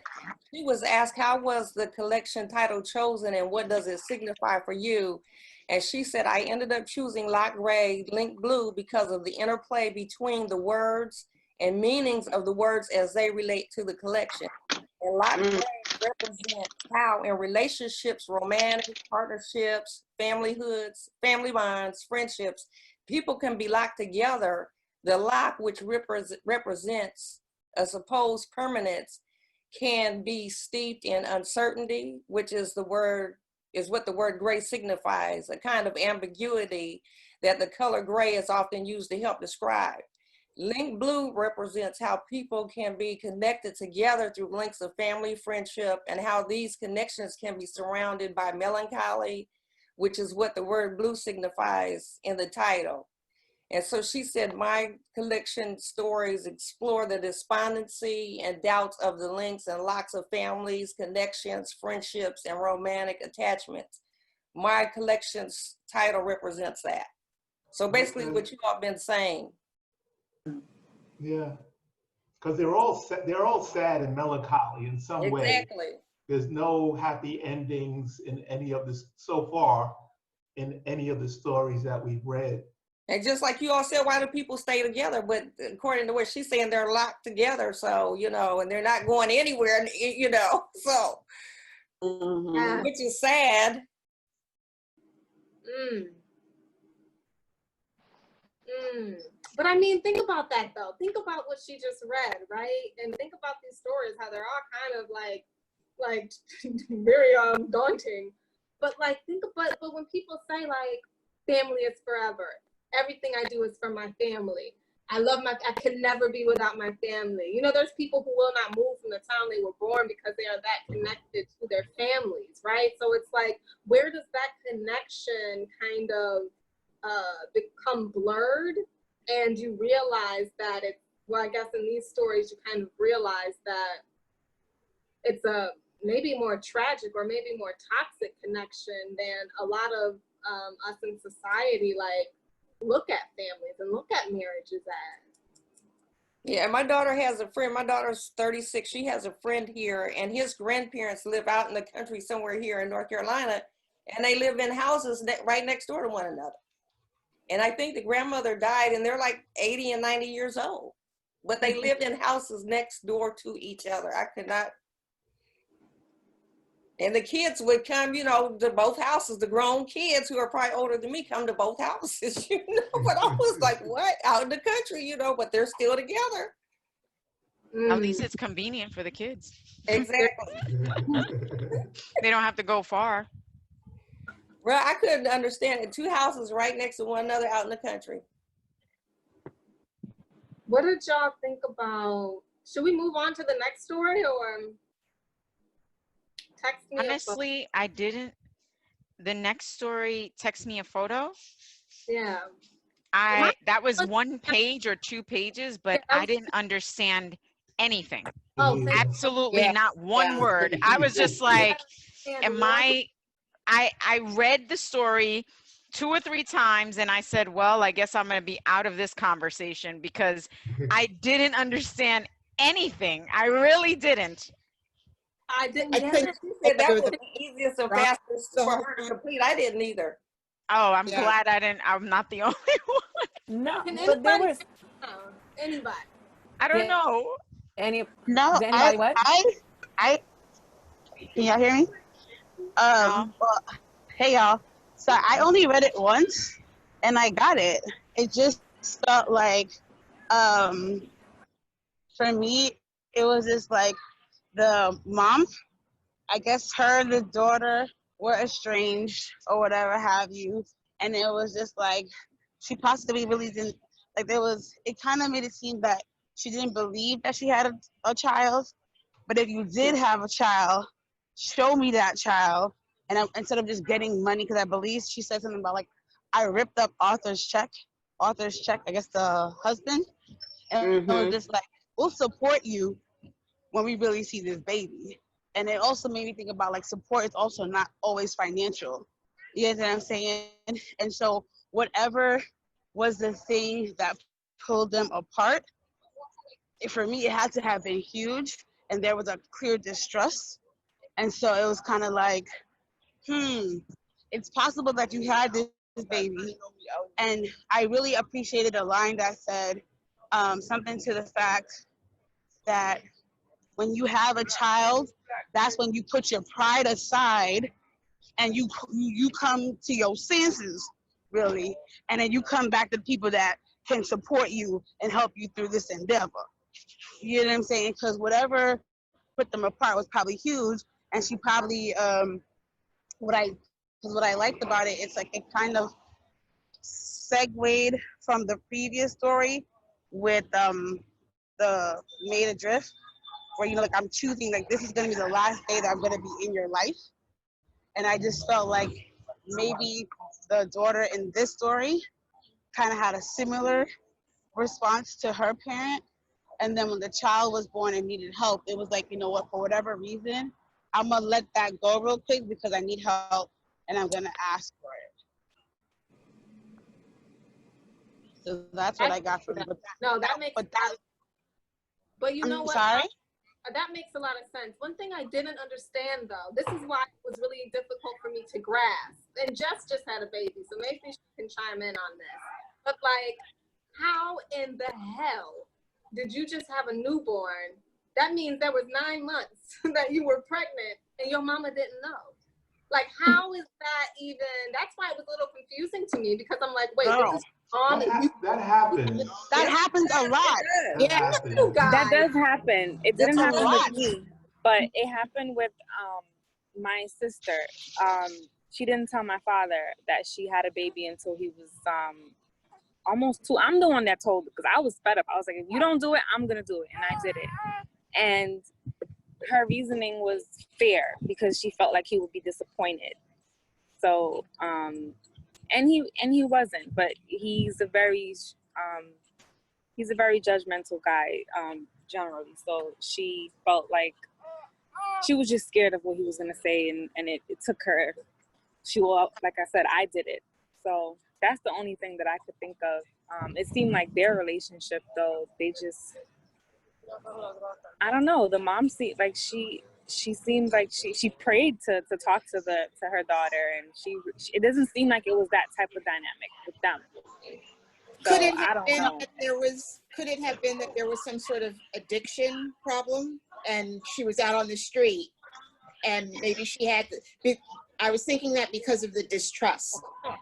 she was asked, how was the collection title chosen and what does it signify for you? And she said, I ended up choosing Lot Gray, Link Blue because of the interplay between the words and meanings of the words as they relate to the collection. And Lot Gray represents how in relationships, romantic partnerships, family bonds, friendships, people can be locked together. The lock, which represents a supposed permanence, can be steeped in uncertainty, which is what the word gray signifies, a kind of ambiguity that the color gray is often used to help describe. Link blue represents how people can be connected together through links of family, friendship, and how these connections can be surrounded by melancholy, which is what the word blue signifies in the title. And so she said, my collection stories explore the despondency and doubts of the links and locks of families, connections, friendships, and romantic attachments. My collection's title represents that. So basically what you all been saying. Yeah, because they're all sad and melancholy in some way. Exactly. There's no happy endings in any of this so far in any of the stories that we've read. And just like you all said, why do people stay together? But according to what she's saying, they're locked together. So, you know, and they're not going anywhere, you know, so, which is sad. But I mean, think about that though. Think about what she just read, right? And think about these stories, how they're all kind of like very daunting. But like but when people say like family is forever, everything I do is for my family. I can never be without my family. You know, there's people who will not move from the town they were born because they are that connected to their families, right? So it's like, where does that connection kind of become blurred? And you realize that I guess in these stories, you kind of realize that it's a maybe more tragic or maybe more toxic connection than a lot of us in society, like, look at families and look at marriages as. Yeah, my daughter has a friend. My daughter's 36. She has a friend here, and his grandparents live out in the country somewhere here in North Carolina, and they live in houses right next door to one another. And I think the grandmother died, and they're like 80 and 90 years old, but they lived in houses next door to each other. I could not. And the kids would come, you know, to both houses. The grown kids who are probably older than me come to both houses, you know. But I was like, what? Out in the country, you know, but they're still together. At least it's convenient for the kids. Exactly. They don't have to go far. Well, I couldn't understand it. 2 houses right next to one another out in the country. What did y'all think about? Should we move on to the next story or text me? Honestly, I didn't. The next story, text me a photo. Yeah. That was 1 page or 2 pages, but I didn't understand anything. Oh, thank Absolutely Yeah. not one Yeah. word. I was just like, you. am I read the story 2 or 3 times and I said, well, I guess I'm going to be out of this conversation because I didn't understand anything. I really didn't. I didn't I get think it. She said that over was the the easiest and Bronx, fastest for her to complete. I didn't either. Oh, I'm Yeah. glad I'm not the only one. No, Can but there anybody? was Anybody? I don't yeah, know. any. No, Does anybody what? I, can y'all hear me? No. Well, hey y'all. So I only read it once and I got it. It just felt like, for me, it was just like the mom, I guess her and the daughter were estranged or whatever have you. And it was just like, she possibly really didn't, like it kind of made it seem that she didn't believe that she had a child. But if you did have a child, show me that child. And instead of just getting money, because I believe she said something about like, I ripped up Arthur's check, I guess the husband. And it was just like, we'll support you when we really see this baby. And it also made me think about like support is also not always financial. You know what I'm saying? And so whatever was the thing that pulled them apart, for me, it had to have been huge. And there was a clear distrust. And so it was kind of like, it's possible that you had this baby. And I really appreciated a line that said something to the fact that when you have a child, that's when you put your pride aside and you come to your senses, really, and then you come back to people that can support you and help you through this endeavor. You know what I'm saying? Because whatever put them apart was probably huge, and she probably what I liked about it, it's like it kind of segued from the previous story with the Made Adrift, where like I'm choosing like this is gonna be the last day that I'm gonna be in your life. And I just felt like maybe the daughter in this story kind of had a similar response to her parent. And then when the child was born and needed help, it was like, you know what, for whatever reason, I'm gonna let that go real quick because I need help and I'm gonna ask for it. So that's what I got from it. No, that makes. But you know I'm what? sorry? That makes a lot of sense. One thing I didn't understand though, this is why it was really difficult for me to grasp. And Jess just had a baby, so maybe she can chime in on this. But like, how in the hell did you just have a newborn? That means there was 9 months that you were pregnant and your mama didn't know. Like, how is that even? That's why it was a little confusing to me because I'm like, wait, this is on. That happens. That happens a lot. That happens. That does happen. It didn't That's a happen lot. with me, but it happened with my sister. She didn't tell my father that she had a baby until he was almost 2. I'm the one that told because I was fed up. I was like, if you don't do it, I'm gonna do it, and I did it. And her reasoning was fair because she felt like he would be disappointed. So and he wasn't, but he's a very judgmental guy generally. So she felt like she was just scared of what he was gonna say, and it took her. Like I said, I did it. So that's the only thing that I could think of. It seemed like their relationship though, they just, I don't know. The mom seemed like she seemed like she prayed to talk to her daughter, and it doesn't seem like it was that type of dynamic with them. So, Could it I have don't been know. that there was some sort of addiction problem and she was out on the street and maybe she had I was thinking that because of the distrust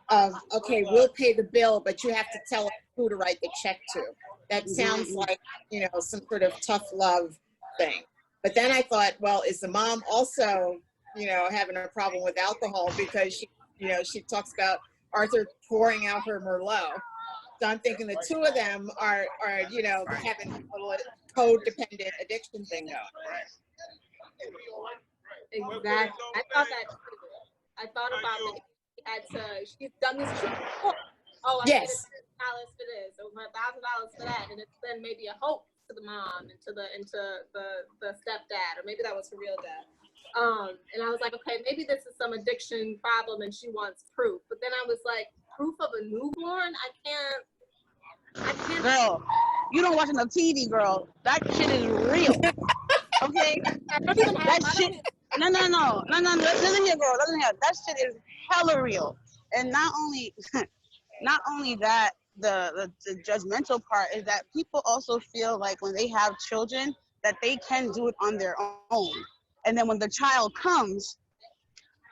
of, okay, we'll pay the bill, but you have to tell us who to write the check to. That sounds like, some sort of tough love thing. But then I thought, well, is the mom also, having a problem with alcohol because she You know, she talks about Arthur pouring out her Merlot. So I'm thinking the two of them are you know, having a little codependent addiction thing going. Exactly. I thought that too. I thought about maybe she's done this trip before. Oh, I made Yes. $1,000 for this, or $1,000 for that, and it's then maybe a hope to the mom and to the stepdad, or maybe that was her real dad. And I was like, okay, maybe this is some addiction problem, and she wants proof. But then I was like, proof of a newborn? I can't. Girl, you don't watch enough TV, girl. That shit is real. Okay? I don't even have. That shit. No. Listen here, girl. Listen here. That shit is hella real. And not only that, the judgmental part is that people also feel like when they have children that they can do it on their own. And then when the child comes,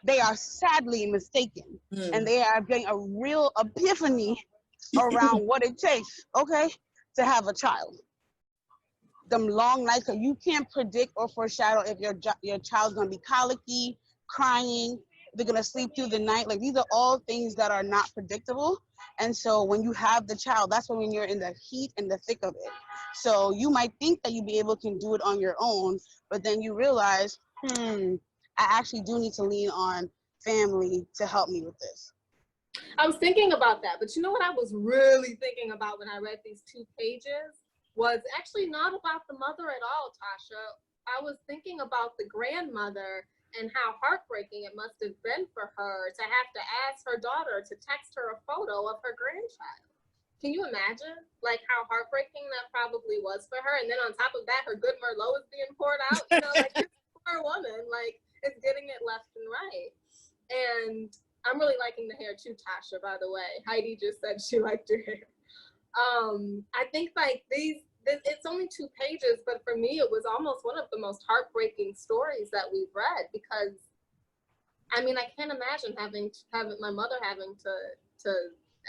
they are sadly mistaken. And they are getting a real epiphany around what it takes, okay, to have a child. Them long nights, cause you can't predict or foreshadow if your child's gonna be colicky, crying, they're gonna sleep through the night. Like, these are all things that are not predictable. And so when you have the child, that's when you're in the heat and the thick of it. So you might think that you'll be able to do it on your own, but then you realize, I actually do need to lean on family to help me with this. I was thinking about that, but you know what I was really thinking about when I read these 2 pages was actually not about the mother at all, Tasha. I was thinking about the grandmother and how heartbreaking it must have been for her to have to ask her daughter to text her a photo of her grandchild. Can you imagine, like, how heartbreaking that probably was for her? And then on top of that, her good Merlot is being poured out. You know, like, this poor woman, like, is getting it left and right. And I'm really liking the hair too, Tasha, by the way. Heidi just said she liked your hair. I think, like, it's only 2 pages, but for me, it was almost one of the most heartbreaking stories that we've read, because, I mean, I can't imagine having my mother having to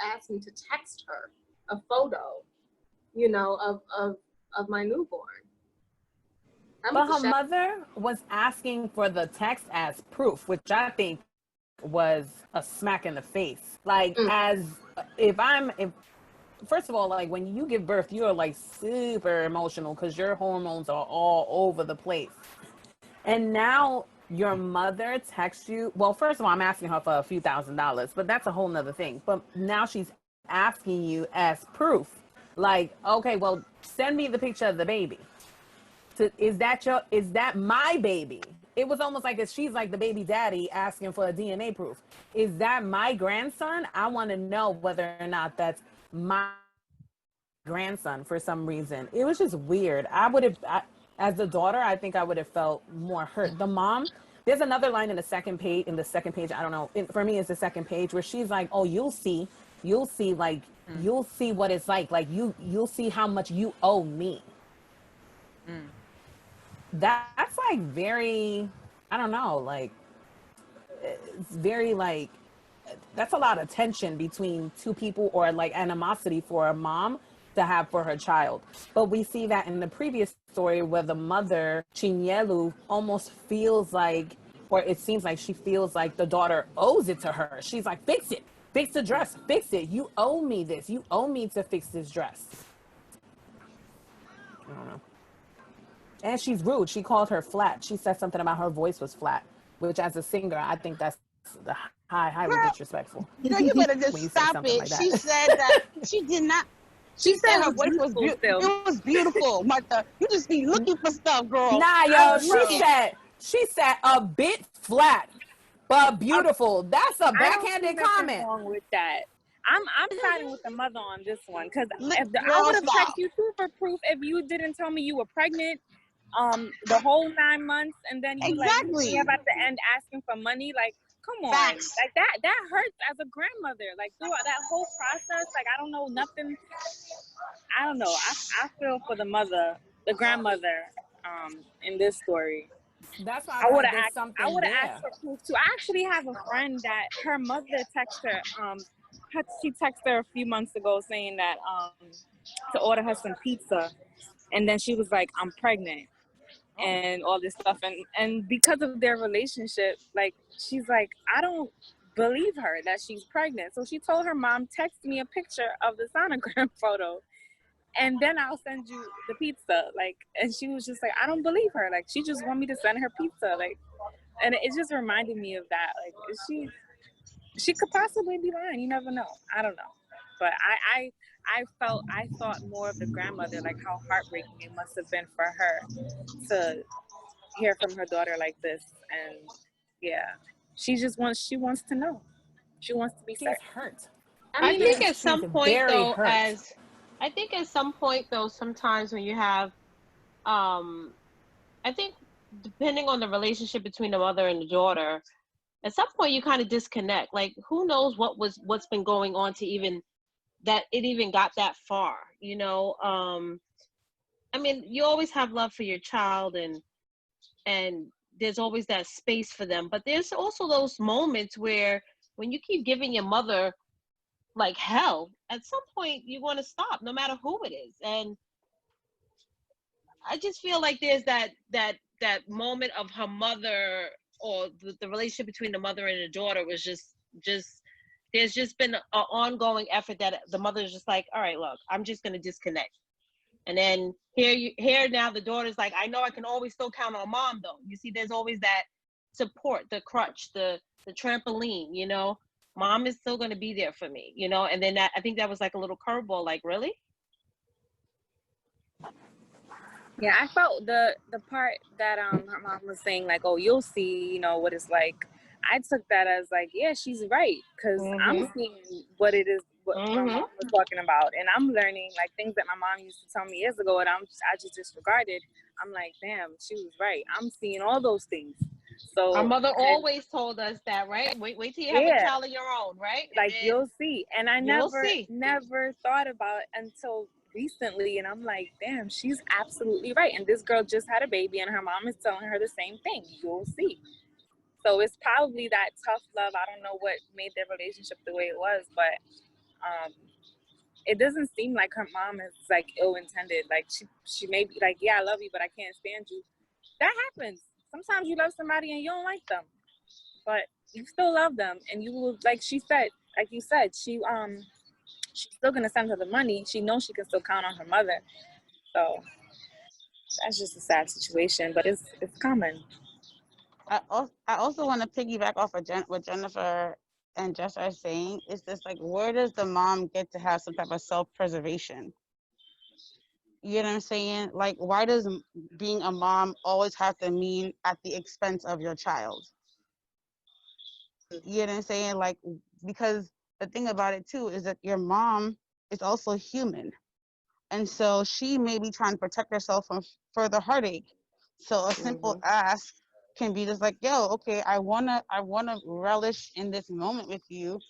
ask me to text her a photo, you know, of my newborn. But her mother was asking for the text as proof, which I think was a smack in the face. Like, if first of all, like, when you give birth, you're like super emotional because your hormones are all over the place. And now your mother texts you. Well, first of all, I'm asking her for a few $1,000s, but that's a whole nother thing. But now she's asking you as proof. Like, okay, well, send me the picture of the baby. Is that my baby? It was almost like she's like the baby daddy asking for a DNA proof. Is that my grandson? I want to know whether or not that's my grandson for some reason. It was just weird. As a daughter, I think I would have felt more hurt. The mom, there's another line in the second page, I don't know, for me it's the second page, where she's like, oh, you'll see like, you'll see what it's like you'll see how much you owe me. That's like very, I don't know, like, it's very, like, that's a lot of tension between 2 people, or like animosity for a mom to have for her child. But we see that in the previous story where the mother, Chinyelu, almost feels like, or it seems like she feels like the daughter owes it to her. She's like, fix it, fix the dress, fix it. You owe me this. You owe me to fix this dress. I don't know. And she's rude. She called her flat. She said something about her voice was flat, which as a singer, I think that's highly disrespectful. Girl, you better just stop it. Like she said that she did not. She said her voice was beautiful. It was beautiful, Martha. You just be looking for stuff, girl. Nah, yo, she said a bit flat, but beautiful. That's a backhanded comment. Wrong with that. I'm siding with the mother on this one, because I would have checked you too for proof if you didn't tell me you were pregnant the whole 9 months, and then you like about to end asking for money. Like, come on. Facts. Like that hurts as a grandmother. Like, throughout that whole process, like, I don't know nothing. I don't know. I feel for the mother, the grandmother, in this story. That's why I would have asked for proof too. I actually have a friend that her mother texted her. She texted her a few months ago saying that to order her some pizza, and then she was like, "I'm pregnant," and all this stuff, and because of their relationship, like, she's like, "I don't believe her that she's pregnant. So she told her mom, text me a picture of the sonogram photo, and then I'll send you the pizza. Like, and she was just like, I don't believe her. Like, she just want me to send her pizza. Like, and it just reminded me of that. Like, she could possibly be lying. You never know. I don't know. But I thought more of the grandmother, like how heartbreaking it must have been for her to hear from her daughter like this. And yeah, she wants to know. She wants to be She's certain. hurt. I think at She's some point very though, hurt. sometimes when you have, I think depending on the relationship between the mother and the daughter, at some point you kind of disconnect. Like, who knows what's been going on to even that it even got that far, you know? I mean, you always have love for your child, and there's always that space for them, but there's also those moments where when you keep giving your mother like hell, at some point you want to stop, no matter who it is. And I just feel like there's that moment of her mother, or the relationship between the mother and the daughter was just there's just been an ongoing effort that the mother is just like, all right, look, I'm just going to disconnect. And then here now the daughter's like, I know I can always still count on mom though. You see, there's always that support, the crutch, the trampoline, you know, mom is still going to be there for me, you know? And then I think that was like a little curveball, like, really? Yeah, I felt the part that her mom was saying, like, oh, you'll see, you know, what it's like. I took that as like, yeah, she's right, because I'm seeing what it is, what my mom was talking about, and I'm learning like things that my mom used to tell me years ago, and I just disregarded. I'm like, damn, she was right. I'm seeing all those things. So Our mother always told us that, right? Wait till you have a child of your own, right? And like, you'll see. And I never thought about it until recently, and I'm like, damn, she's absolutely right. And this girl just had a baby, and her mom is telling her the same thing. You'll see. So it's probably that tough love. I don't know what made their relationship the way it was, but it doesn't seem like her mom is like ill-intended. Like she may be like, yeah, I love you, but I can't stand you. That happens. Sometimes you love somebody and you don't like them, but you still love them, and you will, like you said, she's still gonna send her the money. She knows she can still count on her mother. So that's just a sad situation, but it's common. I also want to piggyback off of what Jennifer and Jess are saying. Is this like, where does the mom get to have some type of self-preservation? You know what I'm saying? Like, why does being a mom always have to mean at the expense of your child? You know what I'm saying? Like, because the thing about it too is that your mom is also human. And so she may be trying to protect herself from further heartache. So a simple ask can be just like, yo, okay, I wanna relish in this moment with you,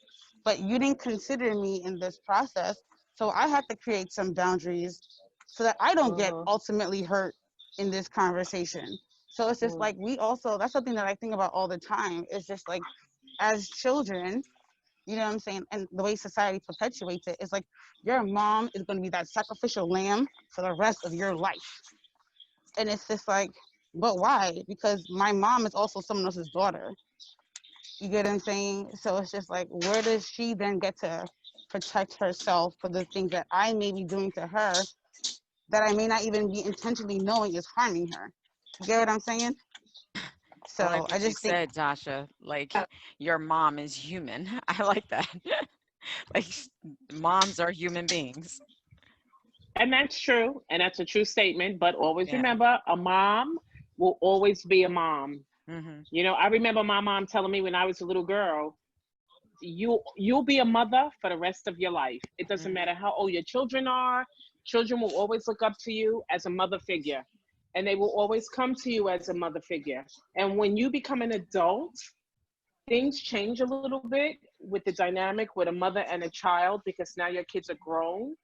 but you didn't consider me in this process. So I have to create some boundaries so that I don't get ultimately hurt in this conversation. So it's just like, that's something that I think about all the time. It's just like, as children, you know what I'm saying? And the way society perpetuates it is like, your mom is going to be that sacrificial lamb for the rest of your life. And it's just like, but why? Because my mom is also someone else's daughter. You get what I'm saying? So it's just like, where does she then get to protect herself for the things that I may be doing to her that I may not even be intentionally knowing is harming her? You get what I'm saying? I like So I what you just think, said, Dasha. Like, your mom is human. I like that. Like, moms are human beings. And that's true. And that's a true statement. But always Yeah. remember, a mom will always be a mom. Mm-hmm. You know, I remember my mom telling me when I was a little girl, you'll be a mother for the rest of your life. It doesn't matter how old your children are. Children will always look up to you as a mother figure, and they will always come to you as a mother figure. And when you become an adult, things change a little bit with the dynamic with a mother and a child, because now your kids are grown.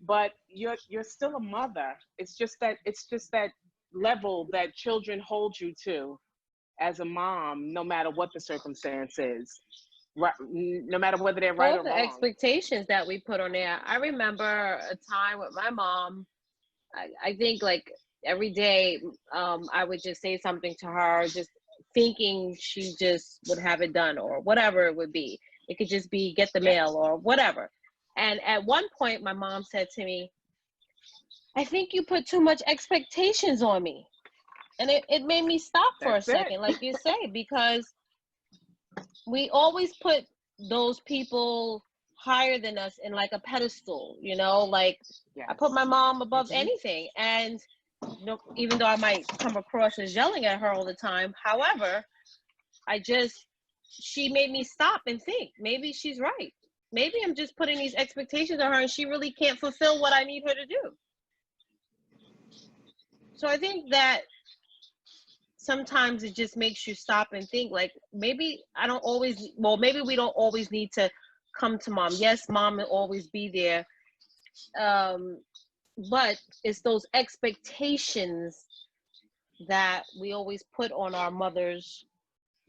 But you're still a mother. It's just that level that children hold you to as a mom, no matter what the circumstance is, right? No matter whether they're right All or the wrong. expectations that we put on there. I remember a time with my mom. I think like every day, I would just say something to her, just thinking she just would have it done or whatever it would be. It could just be get the mail or whatever. And at one point, my mom said to me, I think you put too much expectations on me. And it made me stop for a second, like you say, because we always put those people higher than us in like a pedestal, you know, like I put my mom above anything. And you know, even though I might come across as yelling at her all the time, however, she made me stop and think, maybe she's right. Maybe I'm just putting these expectations on her and she really can't fulfill what I need her to do. So I think that sometimes it just makes you stop and think, like, maybe maybe we don't always need to come to mom. Yes, mom will always be there. But it's those expectations that we always put on our mothers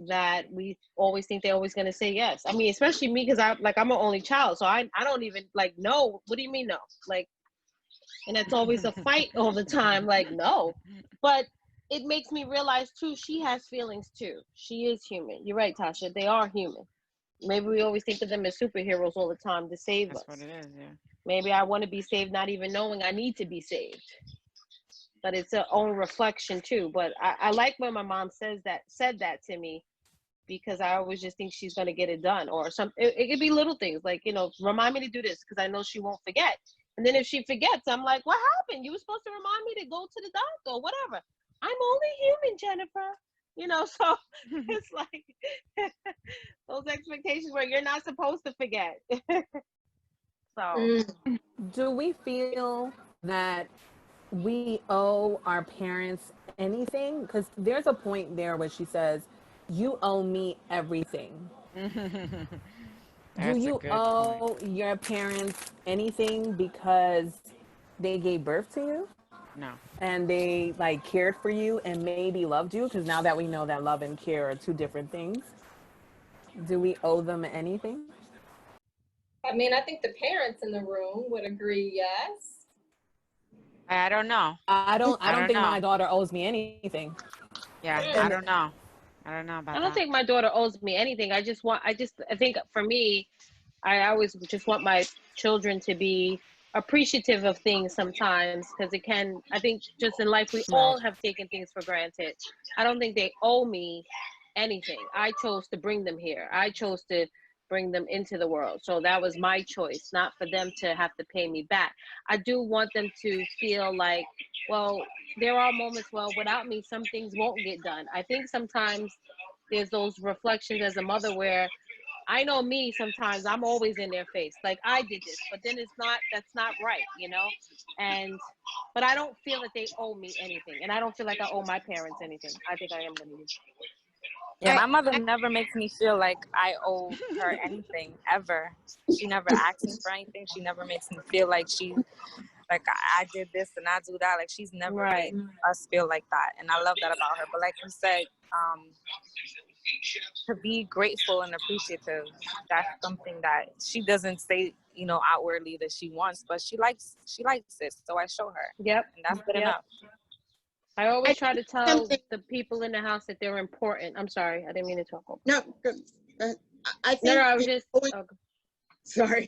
that we always think they're always going to say yes. I mean, especially me, because I'm an only child. So I don't even like, no, what do you mean no? Like, and it's always a fight all the time. Like, no, but it makes me realize too, she has feelings too. She is human. You're right, Tasha. They are human. Maybe we always think of them as superheroes all the time to save us. That's what it is, yeah. Maybe I want to be saved, not even knowing I need to be saved. But it's her own reflection too. But I like when my mom said that to me, because I always just think she's going to get it done, or something. It could be little things like, you know, remind me to do this because I know she won't forget. And then if she forgets, I'm like, what happened? You were supposed to remind me to go to the doctor or whatever. I'm only human, Jennifer. You know, so it's like those expectations where you're not supposed to forget. So do we feel that we owe our parents anything? Because there's a point there where she says, you owe me everything. Do you owe your parents anything because they gave birth to you? No. And they like cared for you and maybe loved you? Because now that we know that love and care are two different things, do we owe them anything? I mean, I think the parents in the room would agree, yes. I don't know. I don't think know. my daughter owes me anything. Yeah, I don't know. I don't know about that. I don't think my daughter owes me anything. I think for me, I always just want my children to be appreciative of things sometimes, because I think just in life, we all have taken things for granted. I don't think they owe me anything. I chose to bring them here. I chose to bring them into the world. So that was my choice, not for them to have to pay me back. I do want them to feel like, well, there are moments, well, without me, some things won't get done. I think sometimes there's those reflections as a mother where I know me, sometimes I'm always in their face. Like, I did this, but then that's not right, you know? But I don't feel that they owe me anything. And I don't feel like I owe my parents anything. I think I am going to use. Yeah, my mother never makes me feel like I owe her anything, ever. She never asks me for anything. She never makes me feel like I did this and I do that. Like, she's never made us feel like that. And I love that about her. But like you said, to be grateful and appreciative, that's something that she doesn't say, you know, outwardly that she wants, but she likes it. So I show her. Yep. And that's good enough. I always try to tell the people in the house that they're important. I'm sorry, I didn't mean to talk over. No, I think. No, I was just. Sorry.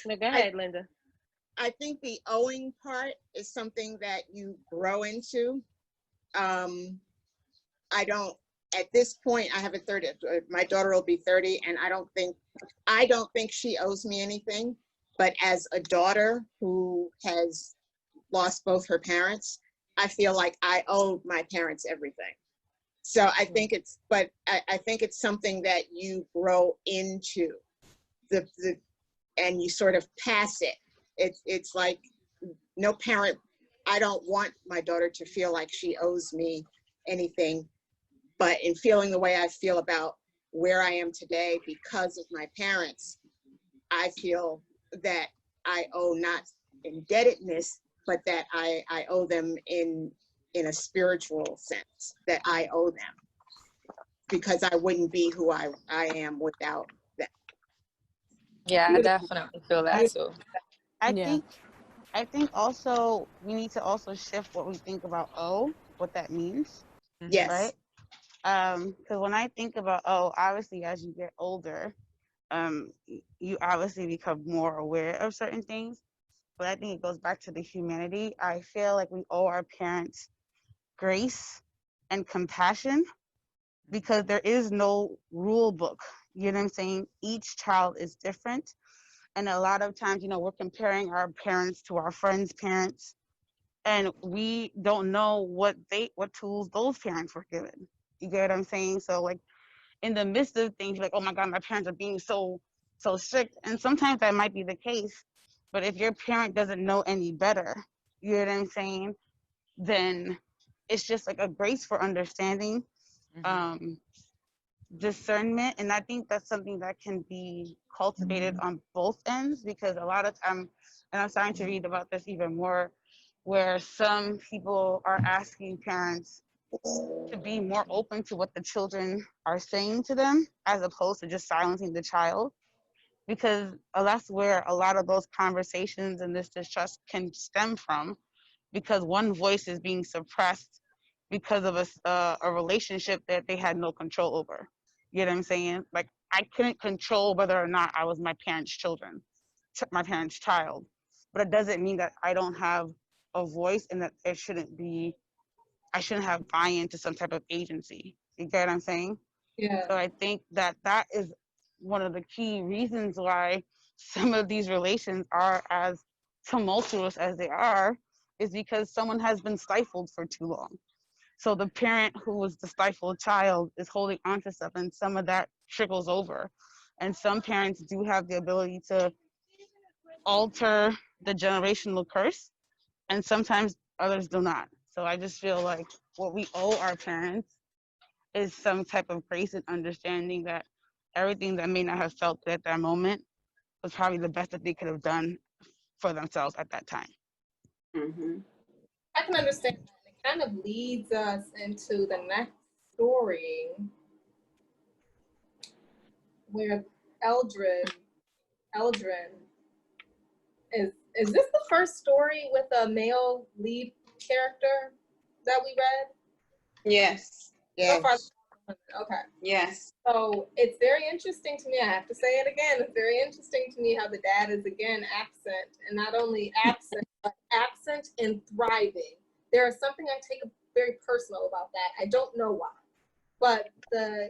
No, go ahead, Linda. I think the owing part is something that you grow into. At this point, I have a 30. My daughter will be 30, and I don't think she owes me anything. But as a daughter who has lost both her parents, I feel like I owe my parents everything. So I think I think it's something that you grow into, and you sort of pass it. It's like no parent. I don't want my daughter to feel like she owes me anything, but in feeling the way I feel about where I am today because of my parents, I feel that I owe not indebtedness, but that I owe them in a spiritual sense, that I owe them, because I wouldn't be who I am without them. Yeah, I definitely feel that too. I think also we need to also shift what we think about what that means. Yes. Right? Because when I think about, oh, obviously as you get older, you obviously become more aware of certain things. But I think it goes back to the humanity. I feel like we owe our parents grace and compassion because there is no rule book. You know what I'm saying? Each child is different. And a lot of times, you know, we're comparing our parents to our friends' parents, and we don't know what tools those parents were given. You get what I'm saying? So like in the midst of things, you're like, oh my God, my parents are being so strict. And sometimes that might be the case. But if your parent doesn't know any better, you know what I'm saying? Then it's just like a grace for understanding, discernment. And I think that's something that can be cultivated on both ends, because a lot of time, and I'm starting to read about this even more, where some people are asking parents to be more open to what the children are saying to them, as opposed to just silencing the child, because that's where a lot of those conversations and this distrust can stem from, because one voice is being suppressed because of a relationship that they had no control over. You know what I'm saying? Like, I couldn't control whether or not I was my parents' my parents' child, but it doesn't mean that I don't have a voice and that I shouldn't have buy-in to some type of agency. You get what I'm saying? Yeah. So I think that is one of the key reasons why some of these relations are as tumultuous as they are, is because someone has been stifled for too long. So the parent who was the stifled child is holding on to stuff, and some of that trickles over. And some parents do have the ability to alter the generational curse, and sometimes others do not. So I just feel like what we owe our parents is some type of grace and understanding that everything that may not have felt good at that moment was probably the best that they could have done for themselves at that time. I can understand that. It kind of leads us into the next story, where Eldrin is this the first story with a male lead character that we read? Yes. So far, Yes. okay. Yes. So it's very interesting to me. I have to say it again. It's very interesting to me how the dad is again absent, and not only absent, but absent and thriving. There is something I take very personal about that. I don't know why, but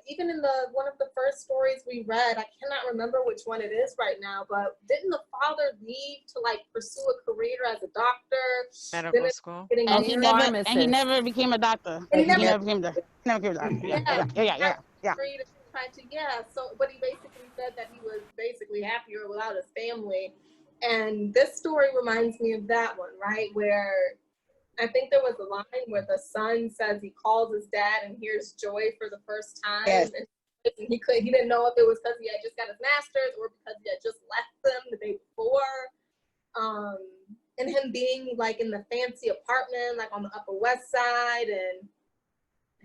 even in one of the first stories we read, I cannot remember which one it is right now, but didn't the father leave to like pursue a career as a doctor? Medical school. Getting And married? he never became a doctor. And He never became a doctor. Yeah. Yeah. So, but he basically said that he was basically happier without his family. And this story reminds me of that one, right? Where I think there was a line where the son says he calls his dad and hears joy for the first time. Yes. And he didn't know if it was because he had just got his master's or because he had just left them the day before. And him being like in the fancy apartment, like on the Upper West Side, and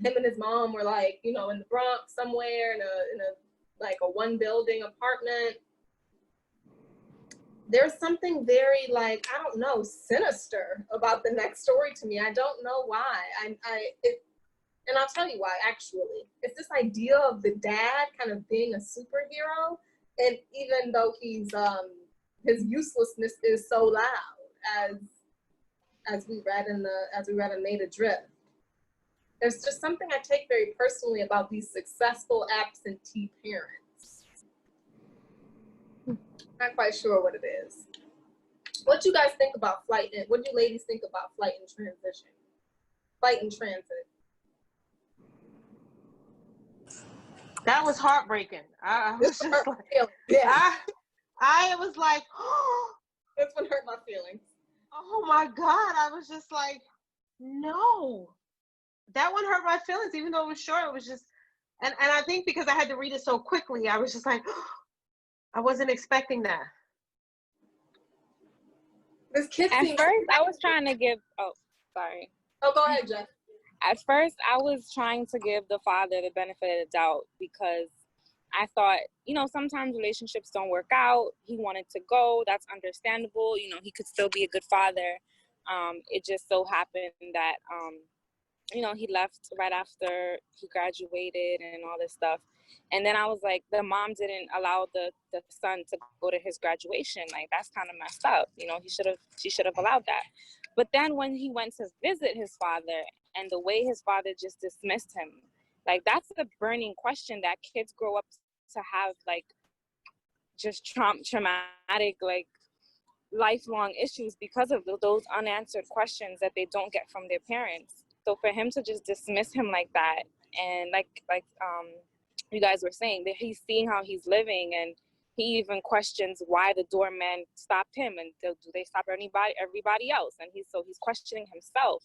him and his mom were like, you know, in the Bronx somewhere in a one building apartment. There's something very like, I don't know, sinister about the next story to me. I don't know why. And I'll tell you why, actually. It's this idea of the dad kind of being a superhero, and even though his uselessness is so loud, as we read in Made Adrift. There's just something I take very personally about these successful absentee parents. Not quite sure what it is. What do you guys think about flight? What do you ladies think about flight and transition? Flight and transit. That was heartbreaking. I was just like, yeah. I was like, oh, this one hurt my feelings. Oh my God. I was just like, no. That one hurt my feelings, even though it was short. It was just, and I think because I had to read it so quickly, I was just like, oh, I wasn't expecting that. This kid At first, I was trying to give, sorry. Oh, go ahead, Jeff. At first, I was trying to give the father the benefit of the doubt because I thought, you know, sometimes relationships don't work out. He wanted to go. That's understandable. You know, he could still be a good father. It just so happened that you know, he left right after he graduated and all this stuff. And then I was like, the mom didn't allow the son to go to his graduation. Like, that's kind of messed up. You know, she should have allowed that. But then when he went to visit his father and the way his father just dismissed him, like, that's a burning question that kids grow up to have, like, just traumatic, like, lifelong issues because of those unanswered questions that they don't get from their parents. So for him to just dismiss him like that, and like you guys were saying, that he's seeing how he's living, and he even questions why the doorman stopped him, and do they stop everybody else? And he's questioning himself,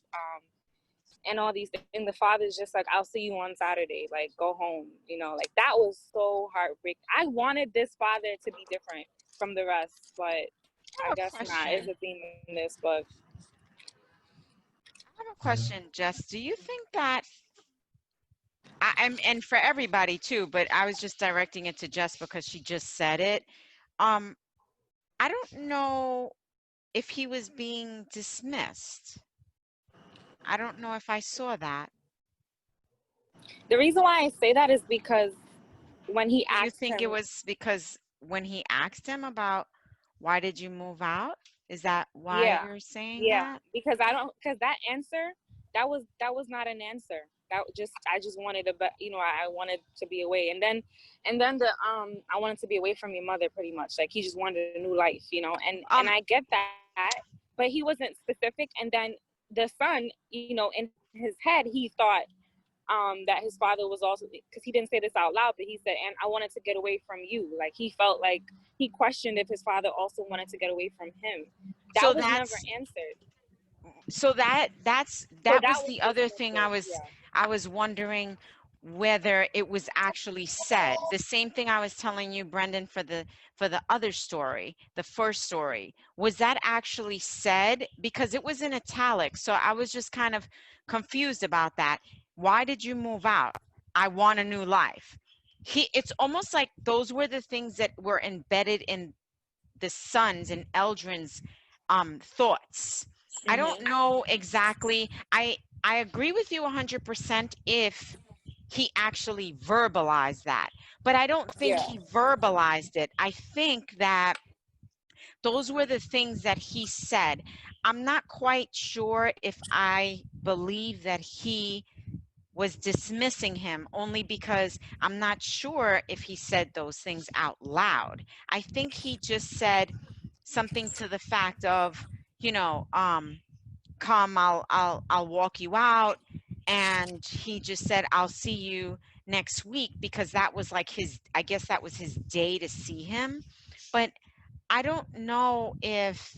and all these things. And the father's just like, I'll see you on Saturday, like, go home, you know. Like, that was so heartbreaking. I wanted this father to be different from the rest, but I guess not. It's a theme in this book. I have a question, Jess. Do you think that and for everybody too, but I was just directing it to Jess because she just said it. I don't know if he was being dismissed. I don't know if I saw that. The reason why I say that is because when he asked You think him, it was because when he asked him about why did you move out? Is that why you're saying that? Because that answer, that was not an answer. I just wanted to, you know, I wanted to be away. And then I wanted to be away from your mother, pretty much. Like, he just wanted a new life, you know, and I get that, but he wasn't specific. And then the son, you know, in his head, he thought that his father was also, because he didn't say this out loud, but he said, and I wanted to get away from you. Like, he felt like he questioned if his father also wanted to get away from him. That was never answered. So that was the other thing I was wondering whether it was actually said. The same thing I was telling you, Brendan, for the other story, the first story. Was that actually said? Because it was in italics. So I was just kind of confused about that. Why did you move out? I want a new life. It's almost like those were the things that were embedded in the son's and Eldrin's thoughts. I don't know exactly. I agree with you 100% if he actually verbalized that, but I don't think he verbalized it. I think that those were the things that he said. I'm not quite sure if I believe that he was dismissing him, only because I'm not sure if he said those things out loud. I think he just said something to the fact of, you know, come, I'll walk you out. And he just said, I'll see you next week, because that was like I guess that was his day to see him. But I don't know if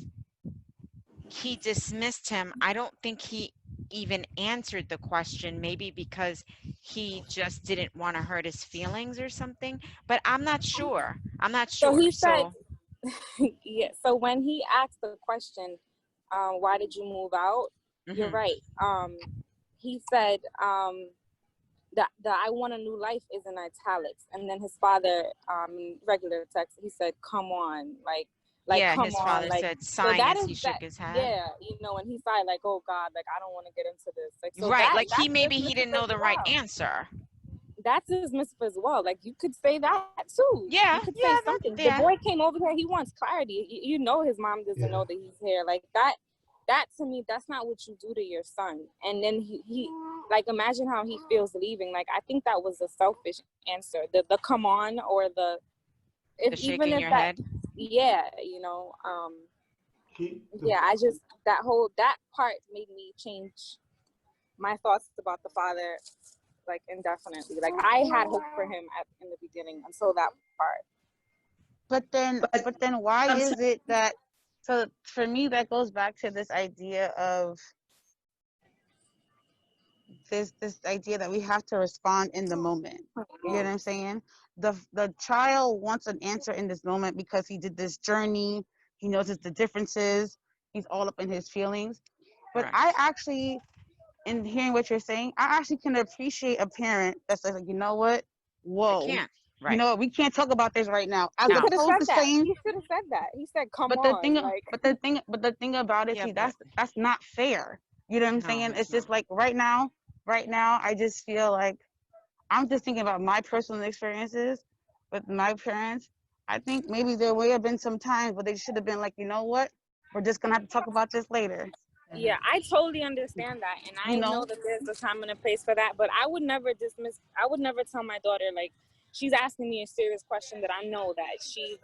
he dismissed him. I don't think he even answered the question, maybe because he just didn't want to hurt his feelings or something, but I'm not sure. So he said, so when he asked the question, why did you move out? You're right. He said, the I want a new life is in italics. And then his father, in regular text, he said, come on, like, yeah, come his on, father like, said, sign as he shook his head. Yeah, you know, and he sighed like, oh God, like, I don't want to get into this. Like, so right, like that's he didn't know the right answer. That's dismissive as well. Like, you could say that too. Yeah, you could say something. The boy came over here, he wants clarity. You know, his mom doesn't know that he's here. Like, that to me, that's not what you do to your son. And then he like, imagine how he feels leaving. Like, I think that was a selfish answer. The come on, or the shaking your head. Yeah, you know, I just, that part made me change my thoughts about the father, like, indefinitely. Like, I had hope for him in the beginning until that part. But then why is it that, so for me, that goes back to this idea of this idea that we have to respond in the moment. You know what I'm saying? The child wants an answer in this moment because he did this journey. He notices the differences. He's all up in his feelings. But I actually, in hearing what you're saying, I actually can appreciate a parent that says, like, you know what? Whoa. I can't. Right. You know what? We can't talk about this right now. He should have said that. He should have said that. He said, "Come on." But the thing about it, see, that's not fair. You know what I'm saying? It's just like right now, right now, I just feel like I'm just thinking about my personal experiences with my parents. I think maybe there may have been some times where they should have been like, you know what? We're just gonna have to talk about this later. Yeah, I totally understand that, and I You know know? that there's a time and a place for that. But I would never dismiss. I would never tell my daughter, like, she's asking me a serious question that I know that she,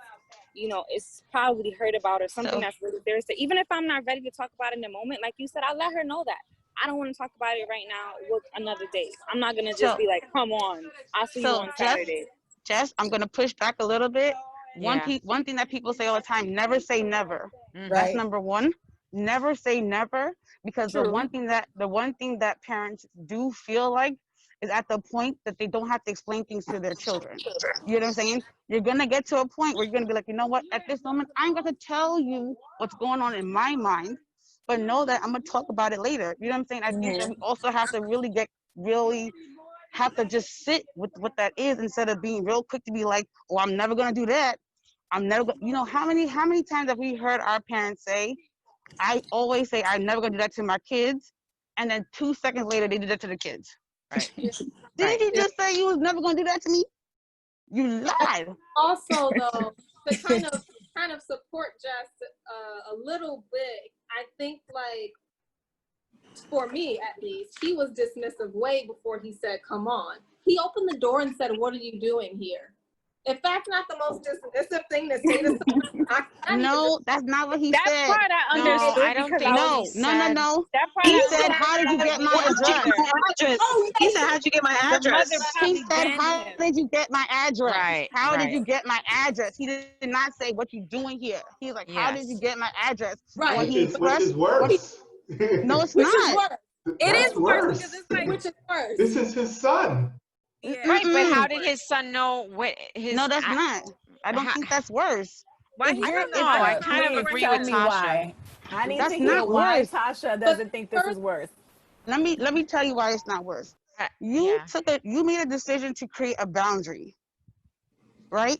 is probably heard about, or something So that's really serious. So even if I'm not ready to talk about it in the moment, like you said, I'll let her know that I don't want to talk about it right now. Look, another day. I'm not gonna just so be like, come on, I'll see you so on Saturday. Jess, I'm gonna push back a little bit. Yeah. One thing that people say all the time, never say never. Mhm. That's Right. number one. Never say never, because the True. one thing that parents do feel like is at the point that they don't have to explain things to their children. You know what I'm saying? You're gonna get to a point where you're gonna be like, you know what? At this moment, I'm gonna tell you what's going on in my mind, but know that I'm gonna talk about it later. You know what I'm saying? I think that we also have to really have to just sit with what that is, instead of being real quick to be like, oh, I'm never gonna do that. I'm never gonna, how many times have we heard our parents say, I always say I'm never gonna do that to my kids, and then 2 seconds later they did that to the kids. Right. Didn't Right. you just say you was never gonna do that to me? You lied. Also, though, to kind of support Jess a little bit, I think, like, for me at least, he was dismissive way before he said, come on. He opened the door and said, what are you doing here? If that's not the most dismissive thing to say to someone, No, that's not what he That said. part I No, understood I don't because think I No, was. he no, no, said. no. That part He I said, how did you get my address? Address. oh, He said, how'd you get my The mother address? He probably said, banned how him. did you get my address? Right. How did Right. you get my address? He did not say what you doing here. He's like, how did you Yes. get my address? right. When he Which is expressed what he, worse. no, it's Which is not. worse. It That's is worse because worse. it's like, which is worse. This is his son. Yeah. Right. But how Mm-mm. did his son know what No, his? that's not. I don't How, think that's worse. Why If he I you're, said don't know. that? if I I don't Uh, know kind what of please worse agree tell with is. me Tasha. why. I need to that's hear not why worse. Tasha But doesn't think this first, is worse. Let me tell you why it's not worse. Yeah. You made a decision to create a boundary, right?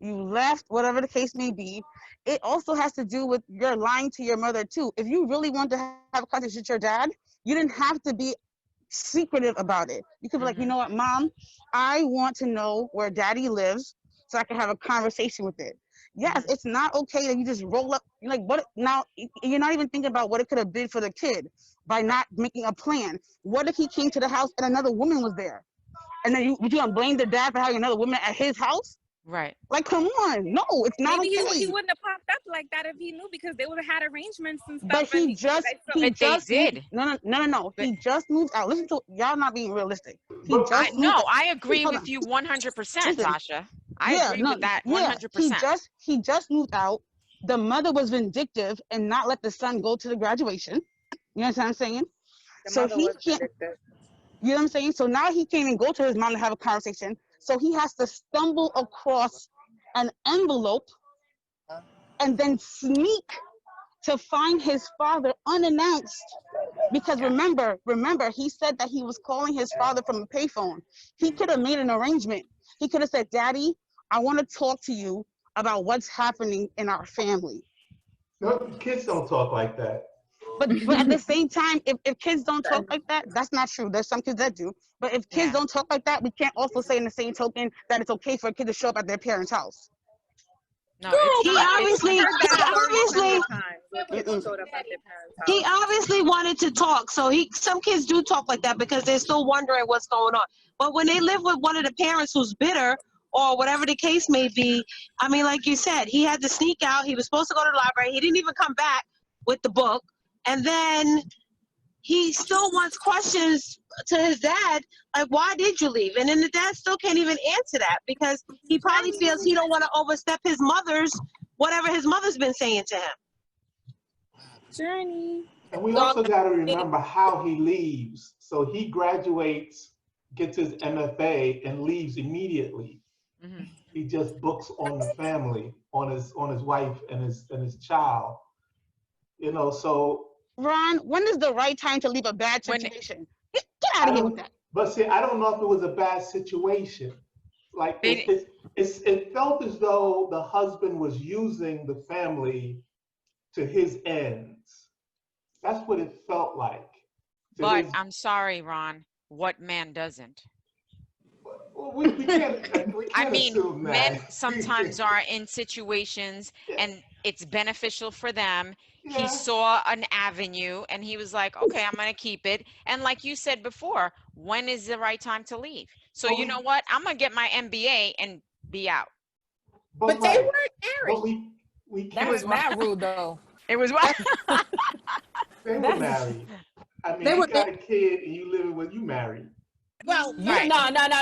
You left, whatever the case may be. It also has to do with your lying to your mother too. If you really want to have a conversation with your dad, you didn't have to be secretive about it. You could be like, you Mhm. know what, mom, I want to know where daddy lives so I can have a conversation with it. Yes, Mhm. it's not okay that you just roll up. You're like, what now? You're not even thinking about what it could have been for the kid by not making a plan. What if he came to the house and another woman was there? And then would you gonna blame the dad for having another woman at his house? Right. Like, come on. No, it's not Maybe he okay. wouldn't have popped up like that if he knew, because they would have had arrangements and But stuff. And like, so, But they moved. did. No. But He just moved out. Listen to y'all not being realistic. He But just moved no, out. I agree Hold on. with you 100%, Listen. Tasha. I Yeah, agree no, with that yeah. 100%. He just moved out. The mother was vindictive and not let the son go to the graduation. You know what I'm saying? the So mother he was can't, vindictive. you know what I'm saying? So now he can't even go to his mom to have a conversation. So he has to stumble across an envelope and then sneak to find his father unannounced. Because Yeah. remember, he said that he was calling his father from a payphone. He could have made an arrangement. He could have said, Daddy, I want to talk to you about what's happening in our family. no, kids don't talk like that. But at the same time, if kids don't talk like that, that's not true. There's some kids that do. But if kids Yeah. don't talk like that, we can't also say in the same token that it's okay for a kid to show up at their parents' house. No, girl, it's He not. I've It's obviously, heard he that story plenty obviously, of times where kids Mm-mm. showed up at their parents' he house. obviously wanted to talk. So some kids do talk like that because they're still wondering what's going on. But when they live with one of the parents who's bitter or whatever the case may be, I mean, like you said, he had to sneak out. He was supposed to go to the library. He didn't even come back with the book. And then he still wants questions to his dad, like, why did you leave? And then the dad still can't even answer that because he probably feels he don't want to overstep whatever his mother's been saying to him. Journey. And we So also got to remember how he leaves. So he graduates, gets his MFA, and leaves immediately. Mhm. He just books on the family, on his wife and his child. You know, so Ron, when is the right time to leave a bad When situation? Get out I of here with don't. that. But see, I don't know if it was a bad situation. Like they, it felt as though the husband was using the family to his ends. That's what it felt like. But I'm sorry, Ron, what man doesn't? Well, we can't I mean, assume men that. sometimes are in situations and it's beneficial for them. He Yeah. saw an avenue and he was like, okay, I'm going to keep it. And like you said before, when is the right time to leave? So you know what? I'm going to get my MBA and be out. But they weren't But married. we That can't. was mad rude, though. It was what? They were married. I mean, They you were got a kid and you living with you married. well. You Right. no, Ron. No. We're No, not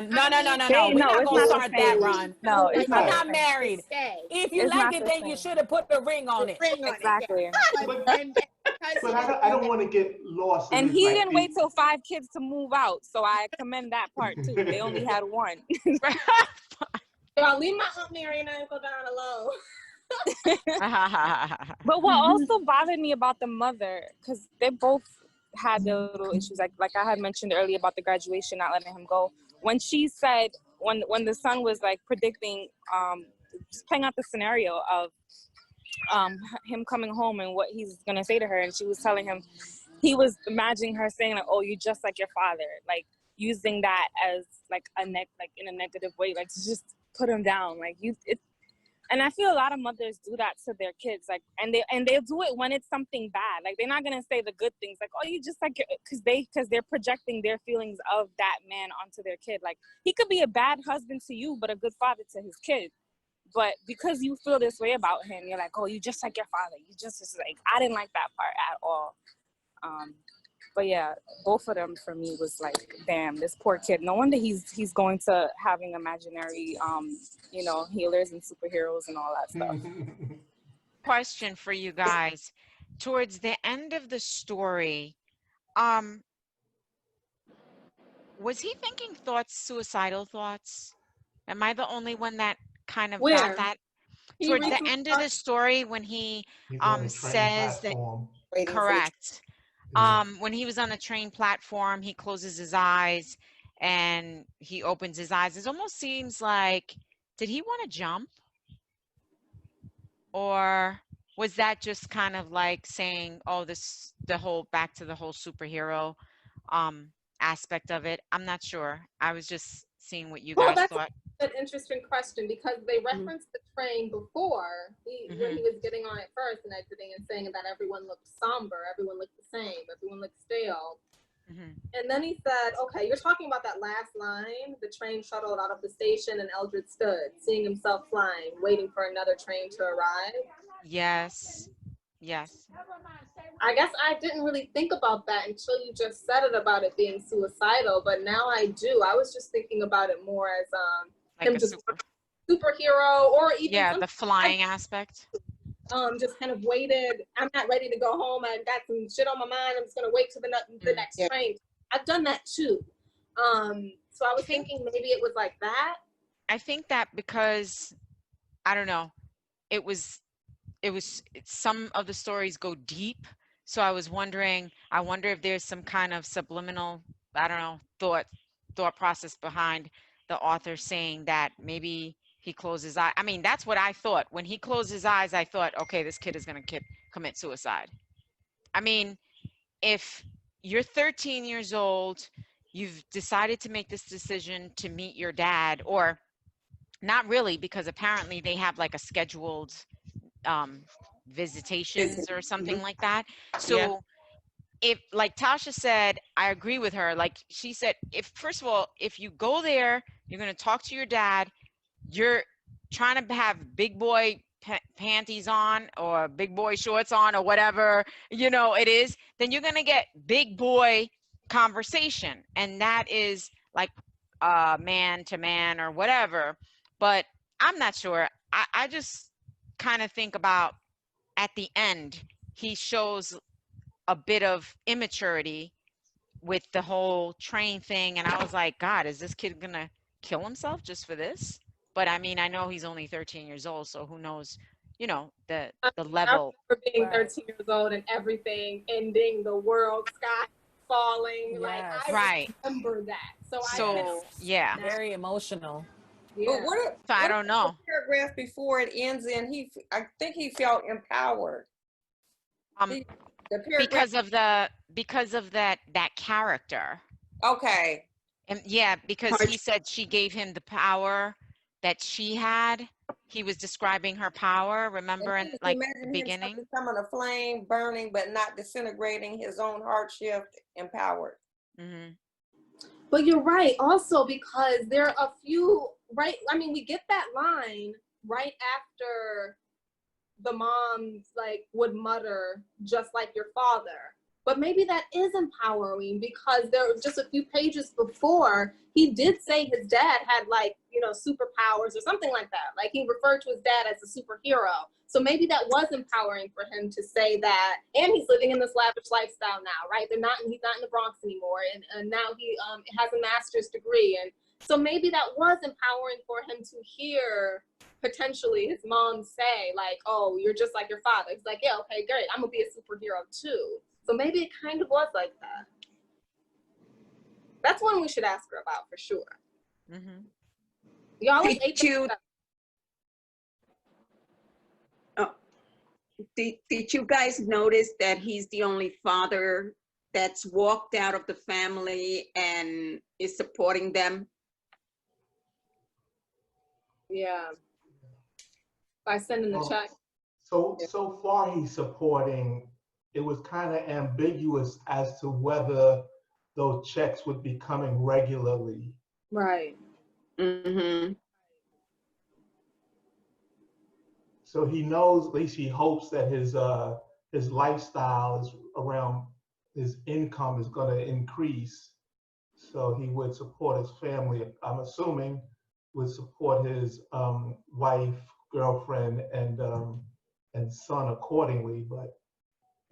it's gonna not the start that, same. Ron. No, it's You're not the not same. married. Stay. If you It's like not it, the then you same. should have put the ring on it. Ring on Exactly. it. Yeah. But And because but he didn't I do don't that, want to get lost in And this. he Like didn't wait till 5 kids to move out, so I commend that part too. They only had one. Y'all leave my Aunt Mary and I go down alone. But what also bothered me about the mother, because they both had their little issues, like I had mentioned earlier about the graduation, not letting him go. When she said, when the son was like predicting, just playing out the scenario of him coming home and what he's gonna say to her, and she was telling him, he was imagining her saying like, "Oh, you're just like your father," like using that as like like in a negative way, like to just put him down, like you. And I feel a lot of mothers do that to their kids, like, and they'll do it when it's something bad. Like they're not gonna say the good things, like, "Oh, you just like," because they're projecting their feelings of that man onto their kid. Like he could be a bad husband to you, but a good father to his kid. But because you feel this way about him, you're like, "Oh, you just like your father." You just like, I didn't like that part at all. But yeah, both of them for me was like, damn, this poor kid. No wonder he's going to having imaginary, healers and superheroes and all that stuff. Question for you guys. Towards the end of the story, was he thinking suicidal thoughts? Am I the only one that kind of Where? got that? He Towards the recently end of the story when he he's on the train says that, platform. waiting for correct. Yeah. When he was on the train platform, he closes his eyes and he opens his eyes. It almost seems like, did he want to jump? Or was that just kind of like saying, oh, back to the whole superhero aspect of it? I'm not sure. I was just seeing what you guys thought. An interesting question, because they referenced the train before when he was getting on it first and exiting and saying that everyone looked somber, everyone looked the same, everyone looked stale. And then he said, okay, you're talking about that last line, the train shuttled out of the station and Eldred stood, seeing himself flying, waiting for another train to arrive. Yes. I guess I didn't really think about that until you just said it about it being suicidal, but now I do. I was just thinking about it more as Like him a just superhero, or even the flying aspect. Just kind of waited. I'm not ready to go home. I got some shit on my mind. I'm just gonna wait till the next train. I've done that too. So I was thinking maybe it was like that. I think that because I don't know, it was some of the stories go deep. So I wonder if there's some kind of subliminal, I don't know, thought process behind the author saying that maybe he closed his eye. I mean, that's what I thought. When he closed his eyes, I thought, okay, this kid is going to commit suicide. I mean, if you're 13 years old, you've decided to make this decision to meet your dad, or not really, because apparently they have like a scheduled visitations or something like that. So if, like Tasha said, I agree with her. Like she said, first of all, if you go there, you're going to talk to your dad, you're trying to have big boy panties on or big boy shorts on or whatever, it is, then you're going to get big boy conversation. And that is like man to man or whatever. But I'm not sure. I just kind of think about, at the end, he shows a bit of immaturity with the whole train thing. And I was like, God, is this kid going to kill himself just for this? But I mean, I know he's only 13 years old, so who knows, the level. I remember being 13 years old and everything ending, the world, sky falling. Like, I remember that. So yeah. Very emotional. But I don't know. The paragraph before it ends in, I think he felt empowered. The paragraph. because of that character. Okay. And yeah, because he said she gave him the power that she had. He was describing her power, remember, in like the beginning? Becoming a flame, burning, but not disintegrating, his own hardship, empowered. Mm-hmm. But you're right also, because there are a few, right? I mean, we get that line right after the moms like would mutter, just like your father. But maybe that is empowering, because there were just a few pages before, he did say his dad had like, you know, superpowers or something like that. Like he referred to his dad as a superhero. So maybe that was empowering for him to say that. And he's living in this lavish lifestyle now, right? He's not in the Bronx anymore. And now he has a master's degree. And so maybe that was empowering for him to hear potentially his mom say like, oh, you're just like your father. He's like, yeah, okay, great. I'm gonna be a superhero too. So maybe it kind of was like that. That's one we should ask her about for sure. Mm-hmm. Y'all did you guys notice that he's the only father that's walked out of the family and is supporting them? Yeah. By sending the check. So far he's supporting. It was kind of ambiguous as to whether those checks would be coming regularly. Right. Mm-hmm. So he knows, at least he hopes, that his lifestyle is around, his income is going to increase. So he would support his family. I'm assuming would support his wife, girlfriend, and son accordingly, but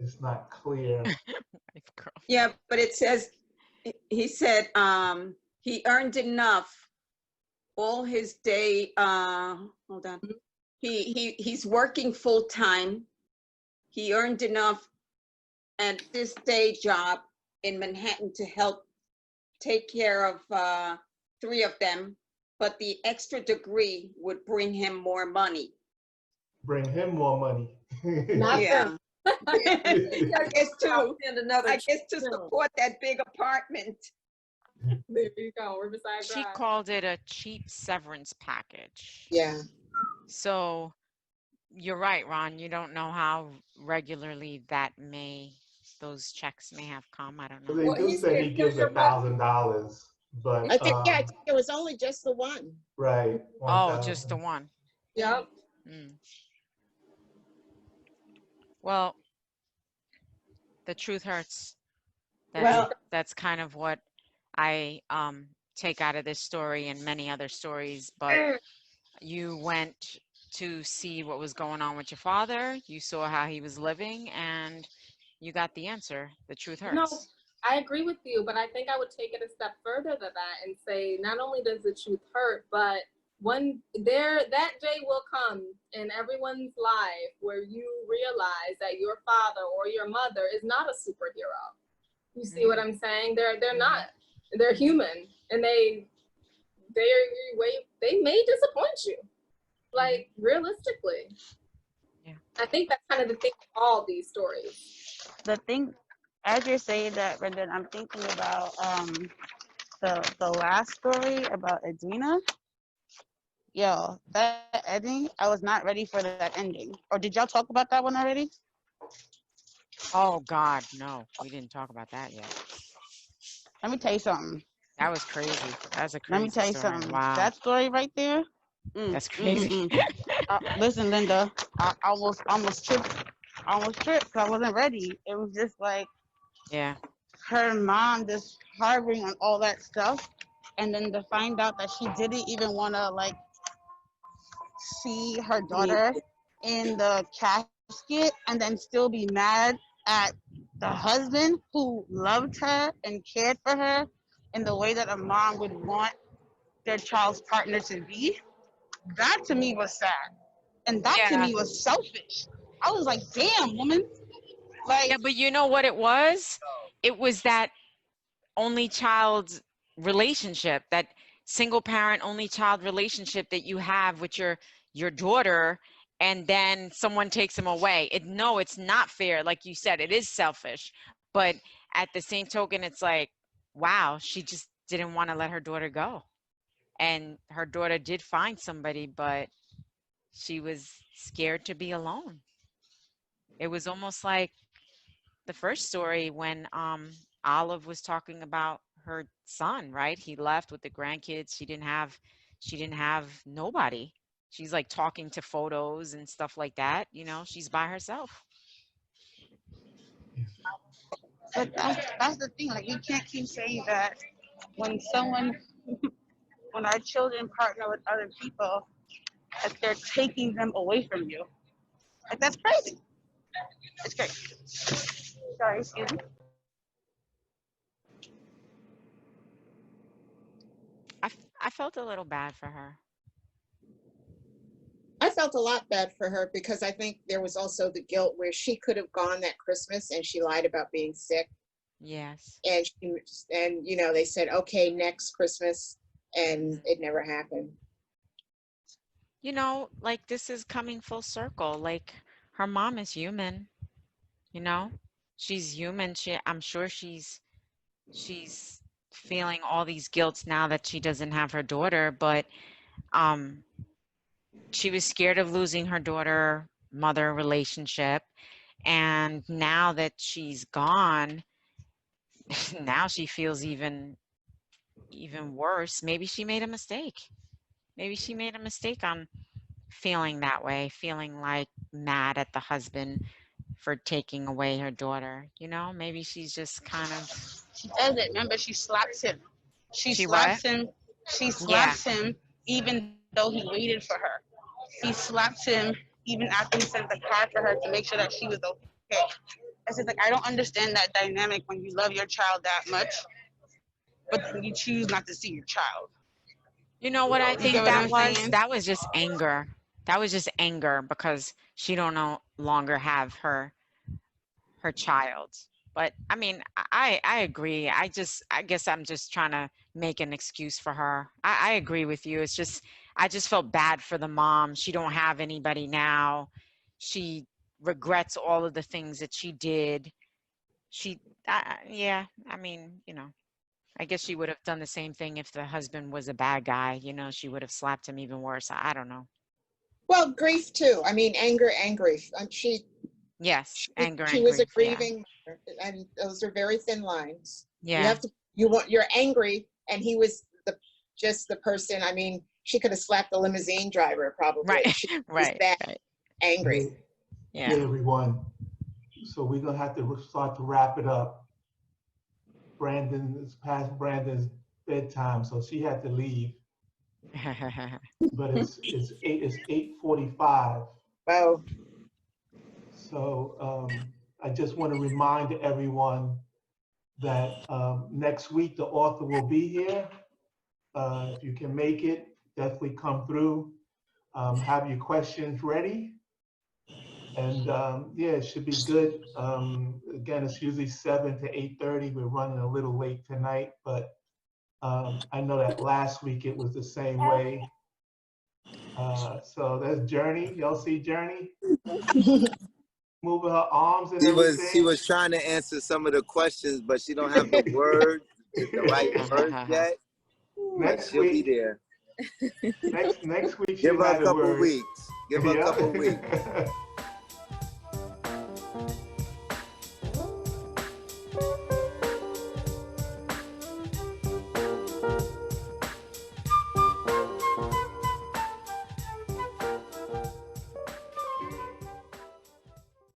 it's not clear. Yeah, but it says, he said he earned enough all his day. Hold on. He's working full time. He earned enough at this day job in Manhattan to help take care of 3 of them, but the extra degree would bring him more money. Bring him more money. Yeah. I guess to support that big apartment. There you go, Riverside Drive. She called it a cheap severance package. Yeah. So you're right, Ron. You don't know how regularly those checks may have come. I don't know. They do say he gives $1,000, but I think it was only just the one. Right. 1, oh, just the one. Yep. Mm. Well, the truth hurts. That's kind of what I take out of this story and many other stories. But you went to see what was going on with your father. You saw how he was living, and you got the answer. The truth hurts. No, I agree with you, but I think I would take it a step further than that and say, not only does the truth hurt, but that day will come in everyone's life where you realize that your father or your mother is not a superhero. You see what I'm saying? They're not. They're human, and they may disappoint you. Like, realistically. Yeah. I think that's kind of the thing with all these stories. The thing, as you're saying that, Brendan, I'm thinking about the last story about Edwina. Yo, that ending, I was not ready for that ending. Or did y'all talk about that one already? Oh God, no, we didn't talk about that yet. Let me tell you something. That was crazy. That's a crazy Let me tell you story. something. Wow. That story right there. That's crazy. Listen, Linda, I almost tripped. I almost tripped because I wasn't ready. It was just like, yeah, her mom just harboring on all that stuff, and then to find out that she didn't even want to like see her daughter in the casket, and then still be mad at the husband who loved her and cared for her in the way that a mom would want their child's partner to be. That to me was sad, and that to me was selfish. I was like, damn, woman. Like, yeah, but you know what it was? It was that only child relationship, that single parent only child relationship that you have with your daughter, and then someone takes him away. No, it's not fair. Like you said, it is selfish. But at the same token, it's like, wow, she just didn't want to let her daughter go. And her daughter did find somebody, but she was scared to be alone. It was almost like the first story when Olive was talking about her son, right? He left with the grandkids. She didn't have nobody. She's like talking to photos and stuff like that. She's by herself. But that's the thing. Like, you can't keep saying that when someone, when our children partner with other people, that they're taking them away from you. Like, that's crazy. It's crazy. Sorry, excuse me. I felt a little bad for her. I felt a lot bad for her because I think there was also the guilt where she could have gone that Christmas and she lied about being sick. Yes. And they said, okay, next Christmas, and it never happened. Like this is coming full circle. Like her mom is human, she's human. I'm sure she's feeling all these guilts now that she doesn't have her daughter, but she was scared of losing her daughter mother relationship, and now that she's gone, now she feels even worse. Maybe she made a mistake. Maybe she made a mistake on feeling that way, feeling like mad at the husband for taking away her daughter. Maybe she's just kind of. She does it. Remember, she slaps him. She what? She Yeah. slaps him even though he waited for her. He slaps him even after he sent the car for her to make sure that she was okay. I said, like, I don't understand that dynamic when you love your child that much, but then you choose not to see your child. You know what I You think get what that I'm was? saying? That was just anger. That was just anger because she don't no longer have her child. But I mean, I agree. I guess I'm just trying to make an excuse for her. I agree with you. It's just I just felt bad for the mom. She don't have anybody now. She regrets all of the things that she did. Yeah, I mean, I guess she would have done the same thing if the husband was a bad guy. She would have slapped him even worse. I don't know. Well, grief too. I mean, anger and grief. Yes, anger she and was a grief. Yeah. grieving mother, and those are very thin lines. Yeah. You're angry, and he was just the person. I mean, she could have slapped the limousine driver probably. Right. She was Right. that Right. angry. Yeah. Hey, everyone. So we're gonna have to start to wrap it up. It's past Brandon's bedtime, so she had to leave. But it's 8:45. Wow. So I just want to remind everyone that next week the author will be here. If you can make it, definitely come through. Have your questions ready. And yeah, it should be good. Again, it's usually 7 to 8:30. We're running a little late tonight, but I know that last week it was the same way. So there's Journey. Y'all see Journey? Moving her arms and everything. She was trying to answer some of the questions, but she don't have the words, the right words yet. Next she'll week, be there. Next week, Give her a couple words. weeks. Give her a couple weeks.